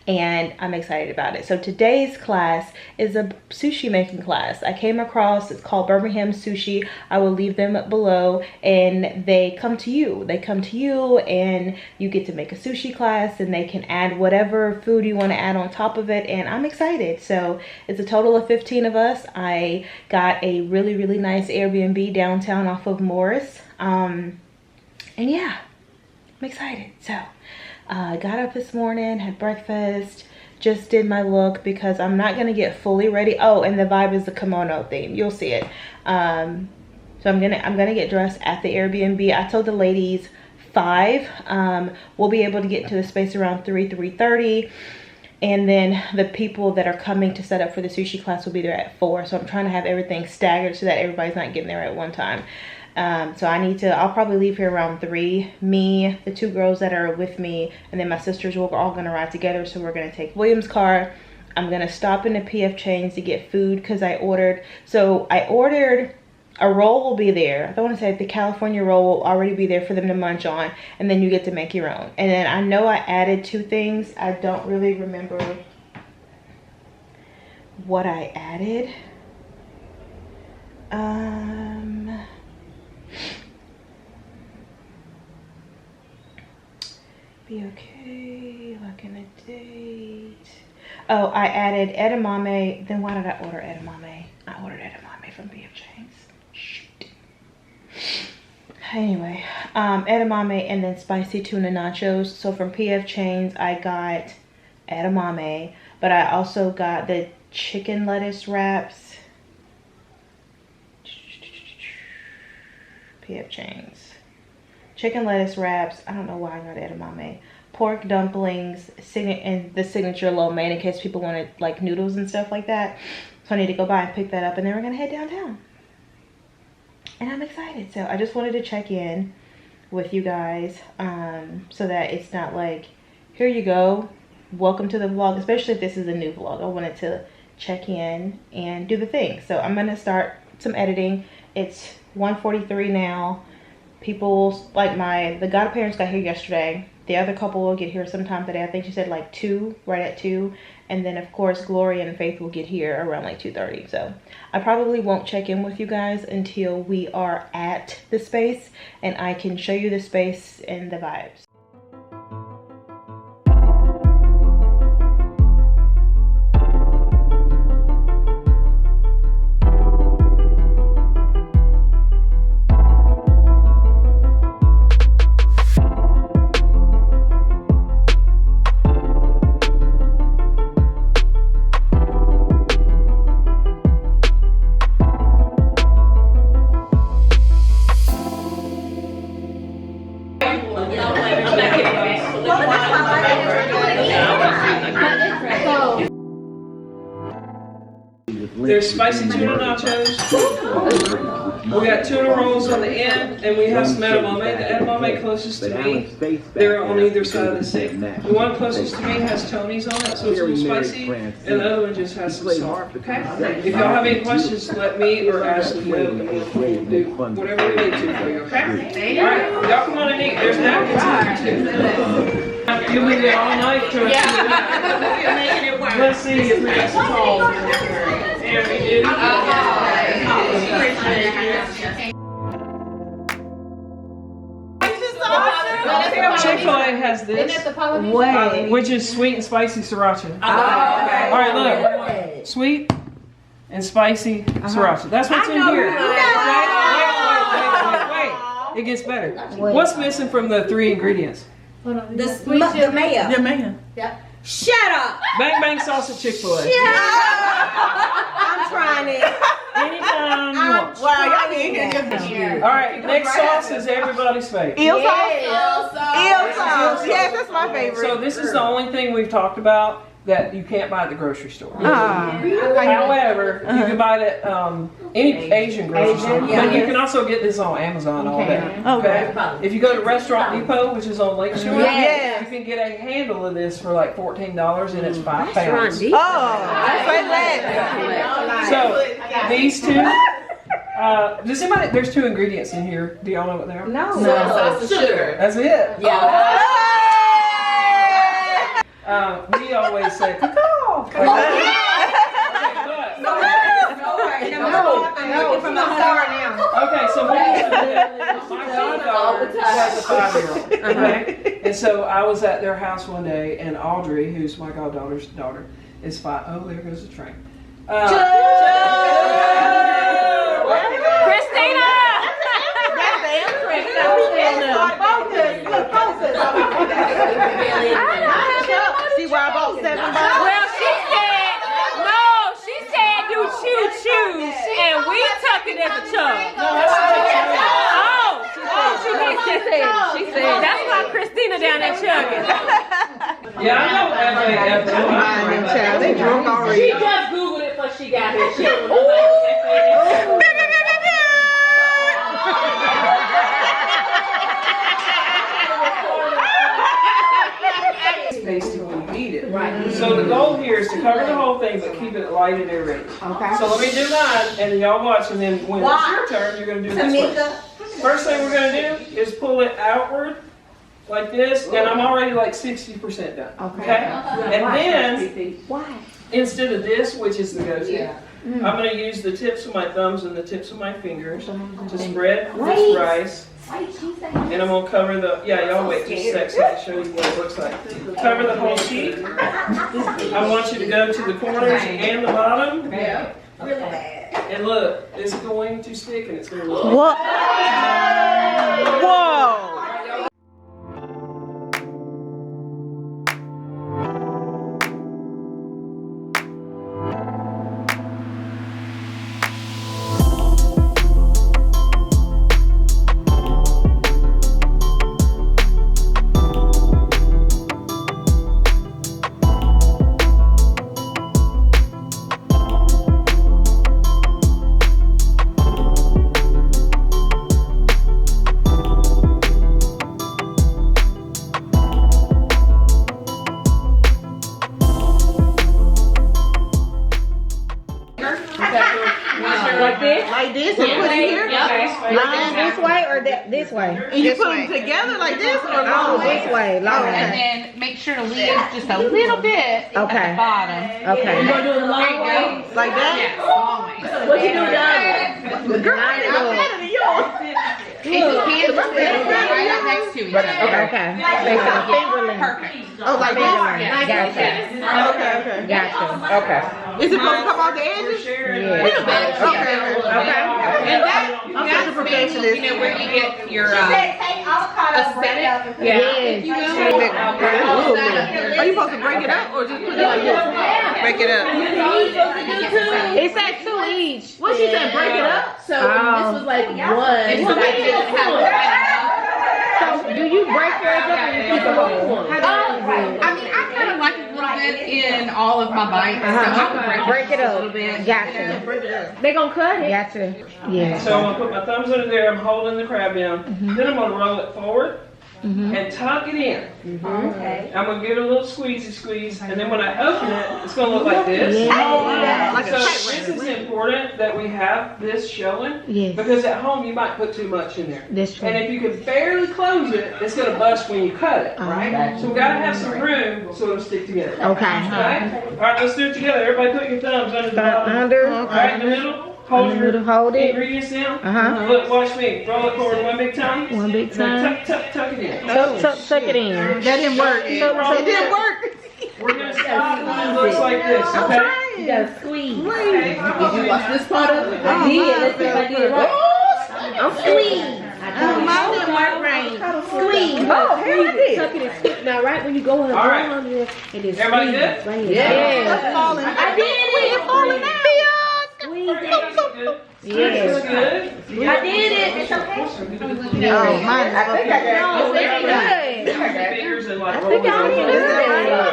And I'm excited about it. So today's class is a sushi making class. I came across, it's called Birmingham Sushi. I will leave them below, and they come to you. They come to you and you get to make a sushi class, and they can add whatever food you want to add on top of it. And I'm excited. So it's a total of 15 of us. I got a really nice Airbnb downtown off of Morris. And yeah, I'm excited. So got up this morning, had breakfast, just did my look because I'm not gonna get fully ready. Oh, and the vibe is the kimono theme. You'll see it. So I'm gonna get dressed at the Airbnb. I told the ladies 5. We'll be able to get into the space around 3:30. And then the people that are coming to set up for the sushi class will be there at 4. So I'm trying to have everything staggered so that everybody's not getting there at one time. So I'll probably leave here around 3. Me, the 2 girls that are with me, and then my sisters, we're all gonna ride together. So we're gonna take William's car. I'm gonna stop in the PF Chang's to get food because I ordered a roll will be there. I want to say the California roll will already be there for them to munch on, and then you get to make your own. And then I know I added 2 things. I don't really remember what I added. Be okay, looking at date. Oh, I added edamame. Then why did I order edamame? I ordered edamame from B.F. Chang's. Shoot. Anyway, edamame and then spicy tuna nachos. So from P.F. Chang's, I got edamame, but I also got the chicken lettuce wraps. P.F. Chang's. Chicken lettuce wraps. I don't know why I got edamame. Pork dumplings, and the signature lo mein in case people wanted like noodles and stuff like that. So I need to go by and pick that up, and then we're gonna head downtown. And I'm excited. So I just wanted to check in with you guys so that it's not like, here you go, welcome to the vlog, especially if this is a new vlog. I wanted to check in and do the thing. So I'm gonna start some editing. It's 1:43 now. People like the godparents got here yesterday. The other couple will get here sometime today. I think she said like 2, right at 2. And then of course Gloria and Faith will get here around like 2:30. So I probably won't check in with you guys until we are at the space and I can show you the space and the vibes. There's spicy tuna nachos. We got tuna rolls on the end, and we have some edamame. The edamame closest to me, they're on either side of the sink. The one closest to me has Tony's on it, so it's a little spicy, and the other one just has some salt. Okay? If y'all have any questions, let me or Ashley know, and we'll do whatever we need to for you. Okay? All right, y'all come on and eat. There's napkins in here too. You'll be there all night to Let's see if we got some calls. Yeah, we do. Chick-fil-A has this, which is sweet and spicy sriracha. All right, look. Sweet and spicy sriracha. That's what's in here. Wait. It gets better. What's missing from the 3 ingredients? The mayo. The mayo. Yep. Shut up! Bang bang sauce at Chick-fil-A. I'm trying it. Anytime you want. Wow, y'all need to just All right, next sauce is everybody's favorite. Eel sauce? Eel sauce. Yes, that's my favorite. So this is the only thing we've talked about that you can't buy at the grocery store. However, you can buy it at any Asian grocery store. But you can also get this on Amazon all day. Okay. If you go to Restaurant Depot, which is on Lakeshore, you can get a handle of this for like $14 and it's 5 pounds. Say less. So these two. Does anybody? There's 2 ingredients in here. Do y'all know what they are? No. Sugar. That's it. Yeah. We always say cacao. From the start now. Okay, so my goddaughter has a 5-year-old. Okay, and so I was at their house one day, and Audrey, who's my goddaughter's daughter, is 5. Oh, there goes the train. Christina! See why I bought $7? Well, she said do choose, and we took it as a chug. She said. That's why Christina down there chugging. Yeah, I know They drunk already. She just Googled it before she got here. She don't know tasty when you eat it. Right. So the goal here is to cover the whole thing, but keep it light and aerated. Okay. So let me do mine, and then y'all watch, and then when it's your turn, you're going to do this first. First thing we're going to do is pull it outward like this, and I'm already like 60% done. Okay? And then, instead of this, which is the go-to, I'm going to use the tips of my thumbs and the tips of my fingers to spread this rice. And I'm going to cover the, y'all wait just a sec so I can show you what it looks like. Cover the whole sheet. I want you to go to the corners and the bottom. Yeah. Really bad. And look, it's going to stick and it's going to look like What? Whoa! Like this, and put it here. Line this way or this way? And you put them together like this or long? This way, long. And then make sure to leave just a little bit at the bottom. Okay. You want to do it the long way? Like that? Yes, long way. What you do the other? The girl, I'm better than yours. If you can, just put it right up next to each other. Okay. Make it a finger length. Perfect. Oh, like this? Gotcha. Okay. Gotcha. Okay. Is it supposed to come off the edges? Yeah. Okay. And that's a perfectionist. You know where you get your Aesthetic. if you will. Are you supposed to break it up or just put it like this? Break it up. It said 2 each. What she said, break it up? So this was like one. If somebody doesn't have a So do you break yours up and you keep the whole one? I mean, I kind of like it a little bit in all of my bites, so I can Break it a up. little bit. Gotcha. Break it up. They gonna cut it. Gotcha. Yeah. So I'm going to put my thumbs under there, I'm holding the crab down. Then I'm going to roll it forward and tuck it in. Okay. I'm going to give it a little squeeze, and then when I open it, it's going to look like this. Like a So tight this wrap. is important that we have this showing, Yes. because at home you might put too much in there. That's true. And if you can barely close it, it's going to bust when you cut it, right? So we got to have some room so it'll stick together. Okay. Okay? All right, let's do it together. Everybody put your thumbs under the bottom. Under. All right, in the middle. Hold your Hold it. ingredients down. Uh-huh. Look, watch me. Roll it forward one big time. One big time. Tuck it in. Tuck it in. That didn't work. It didn't work. We're going to stop when it looks like this, okay? You gotta squeeze. Okay. Did you watch this part of it? I did. Let's see if I did it right. I'm squeezed. Mine didn't work right. Squeeze. Oh, hell I did. Tuck it and squeeze. Now, right when you go in, All right. it is Everybody good? right here. Yeah. It's falling. I did it. It's falling out. Okay, that's good. Yes. That's good. I did it. It's okay. Oh, mine is No, it's good. Fingers and like I think roll I it did over.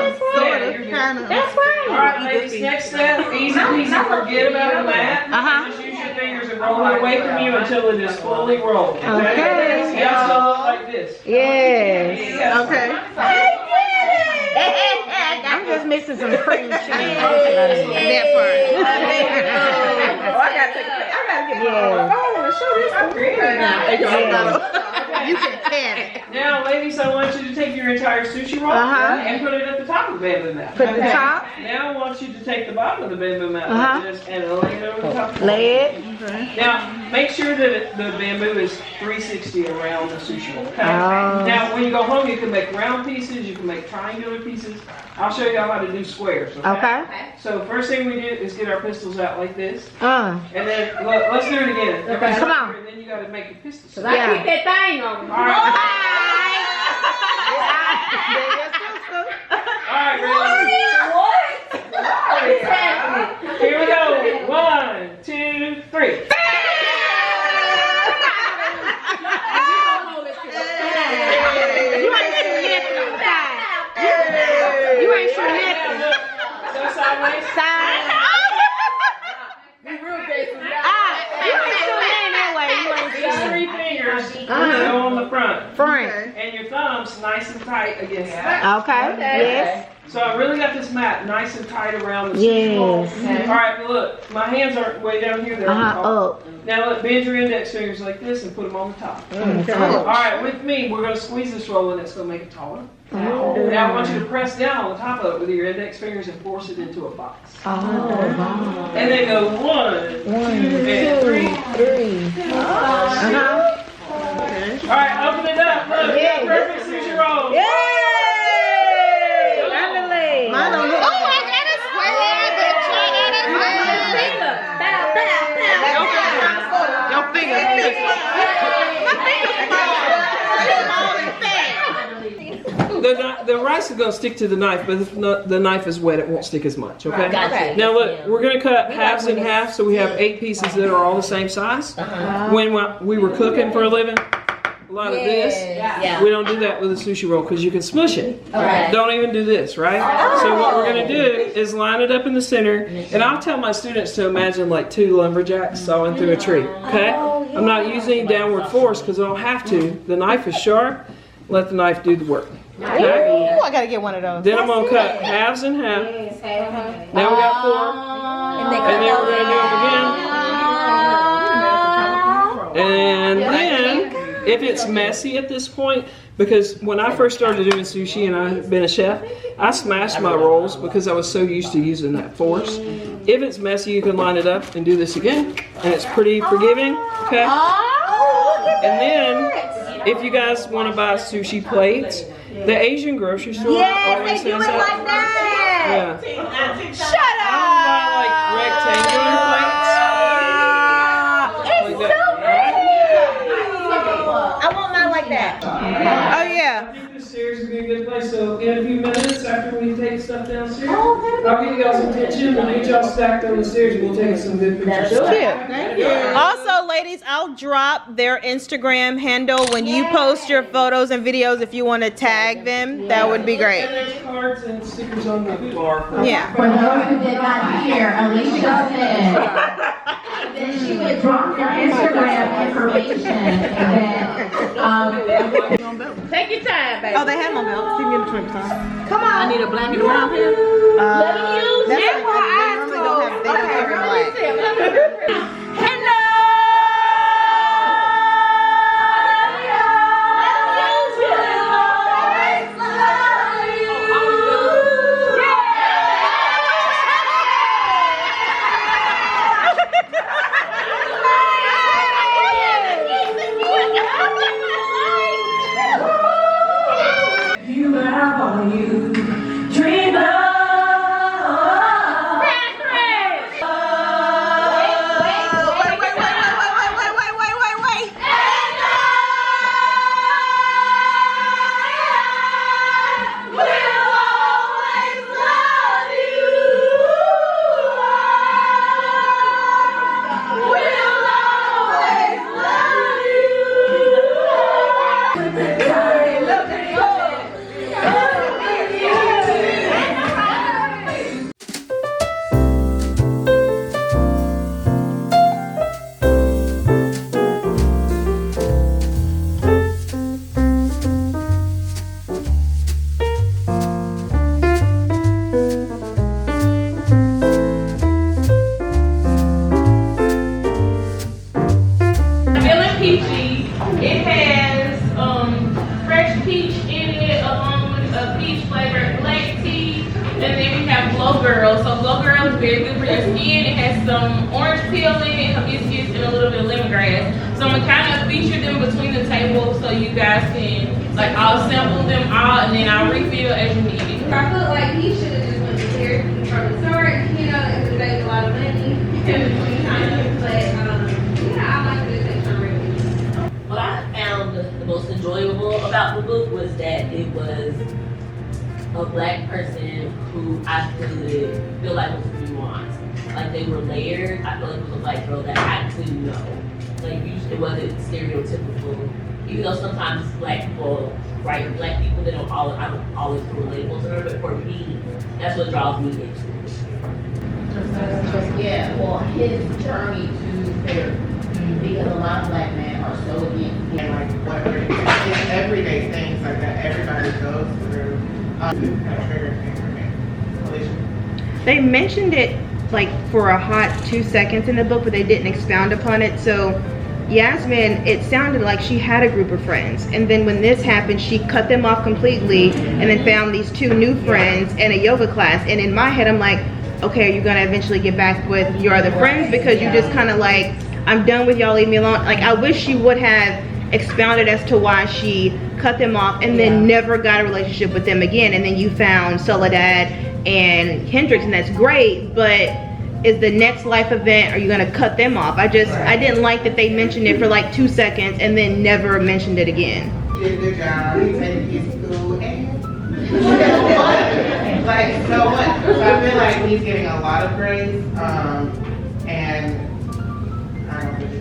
it. Sort Yeah, of, you're good. kind of. That's right. All right, ladies, next step, easy peasy, forget about the mat. Just use your fingers and roll it away from you until it is fully rolled. Okay. Now it's gonna look like this. Yes. Okay. I'm just mixing some cream cheese. That part. You can can it. Now, ladies, I want you to take your entire sushi roll and put it at the top of the bamboo mat. Put the top. Now, I want you to take the bottom of the bamboo mat Uh-huh. like this and lay it over the top. Lay it. Now, make sure that the bamboo is 360 around the sushi roll. Okay? Oh. Now, when you go home, you can make round pieces, you can make triangular pieces. I'll show you how to do squares. Okay. So, first thing we do is get our pistols out like this. Uh. And then, let's do it again. Everybody Come over on. here, And then you got to make your pistols. I keep that thing on. All right. All right, ready? Here we go. 1, 2, 3. You ain't sure nothing. You ain't sure nothing. Go sideways. Side. Be real basic. You ain't sure nothing that way. You ain't These sure. 3 fingers go on the front. Front. And your thumbs nice and tight against that. Okay. Yes. So I really got this mat nice and tight around the sushi roll. Yes. All right, look, my hands aren't way down here. They're on top. Up. Now look, bend your index fingers like this and put them on the top. All right, with me, we're gonna squeeze this roll and it's gonna make it taller. Now I want you to press down on the top of it with your index fingers and force it into a box. And then go 1, 2, and 3. All right, open it up. Look, we got perfect sushi roll. Yay! Mine don't look like Your finger. The rice is gonna stick to the knife, but if the knife is wet, it won't stick as much, okay? Gotcha. Now look, we're gonna cut halves in half so we have 8 pieces that are all the same size. When we were cooking for a living, a lot of this, we don't do that with a sushi roll because you can smush it. Right. Don't even do this, right? So what we're gonna do is line it up in the center, and I'll tell my students to imagine like 2 lumberjacks sawing through a tree, okay? I'm not using any downward force because I don't have to. The knife is sharp, let the knife do the work. Okay? Ooh, I gotta get one of those. Then I'm gonna cut halves in half. Now we got 4. And then we're gonna do it again. And then, if it's messy at this point, because when I first started doing sushi and I've been a chef, I smashed my rolls because I was so used to using that force. If it's messy, you can line it up and do this again. And it's pretty forgiving, okay? And then, if you guys wanna buy sushi plates, the Asian grocery store always has that. Yeah. Shut up! I buy like rectangular plates. I want mine like that. Oh yeah. I think this stairs would be a good place. So in a few minutes after we take stuff downstairs, I'll get you guys some attention. We'll get y'all stacked on the stairs and we'll take some good pictures. Thank you. Also, ladies, I'll drop their Instagram handle when you post your photos and videos. If you want to tag them, that would be great. And there's cards and stickers on the bar. Yeah. For those who did not hear, Alicia said that she would drop your Instagram information and Take your time, baby. Oh, they have my belt. You can get a 20%. Come on. I need a blanket around here. That's they normally don't have. They don't carry black. Very good for your skin. It has some orange peel in it, hibiscus, and a little bit of lemongrass. So I'm gonna kind of feature them between the tables so you guys can, like, I'll sample them all and then I'll refill as you need it. I feel like he should have just went to therapy from the start. You know, it would save a lot of money in between times. But yeah, I like this extra review. What I found the most enjoyable about the book was that it was a black person who I feel like was nuanced. Like they were layered. I feel like it was a black girl that I didn't know. Like usually it wasn't stereotypical. Even though sometimes black people, right, black people, I don't always feel relatable to her, but for me, that's what draws me into it. yeah, well, his journey to therapy. Because a lot of black men are so against like whatever it's everyday things like that everybody goes through. Trigger thing for me. They mentioned it like for a hot 2 seconds in the book, but they didn't expound upon it. So Yasmin, it sounded like she had a group of friends, and then when this happened, she cut them off completely and then found these 2 new friends in a yoga class. And in my head, I'm like, okay, are you gonna eventually get back with your other friends? Because you just kind of like, I'm done with y'all, leave me alone. Like, I wish she would have expounded as to why she cut them off and then never got a relationship with them again. And then you found Soledad and Hendrix, and that's great, but is the next life event, are you gonna cut them off? I didn't like that they mentioned it for like 2 seconds and then never mentioned it again. He did a good job. He made it his school and like so what? So I feel like he's getting a lot of praise. And I don't think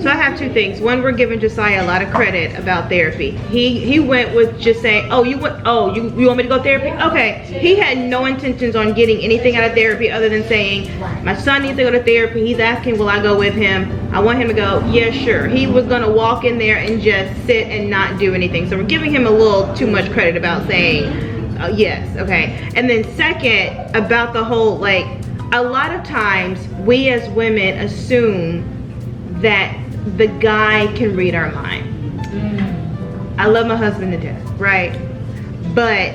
So I have 2 things. One, we're giving Josiah a lot of credit about therapy. He went with just saying, oh, you want me to go therapy? Okay. He had no intentions on getting anything out of therapy other than saying, my son needs to go to therapy. He's asking, will I go with him? I want him to go, yeah, sure. He was gonna walk in there and just sit and not do anything. So we're giving him a little too much credit about saying, yes, okay. And then second, about the whole, like, a lot of times we as women assume that the guy can read our mind. I love my husband to death, right? But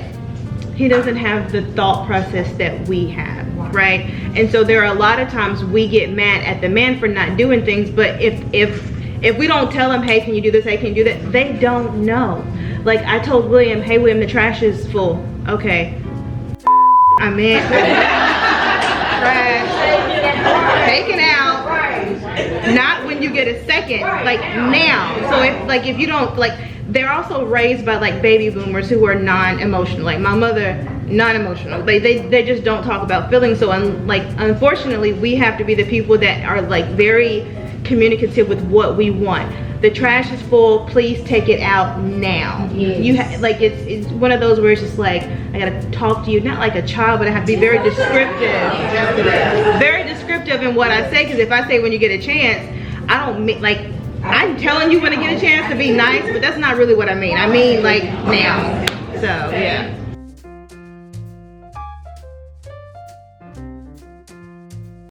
he doesn't have the thought process that we have, right? And so there are a lot of times we get mad at the man for not doing things, but if we don't tell him, hey, can you do this, hey, can you do that, they don't know. Like, I told William, hey, William, the trash is full. Okay. I meant trash taken out. Not when you get a second, like now. So if you don't, like, they're also raised by like baby boomers who are non-emotional. Like my mother, non-emotional. They just don't talk about feelings. So unfortunately, we have to be the people that are like very communicative with what we want. The trash is full, please take it out now. Yes. It's one of those where it's just like, I gotta talk to you, not like a child, but I have to be very descriptive. Very descriptive in what I say, because if I say when you get a chance, I don't mean, like, I'm telling you when to get a chance to be nice, but that's not really what I mean. I mean like now. So, yeah.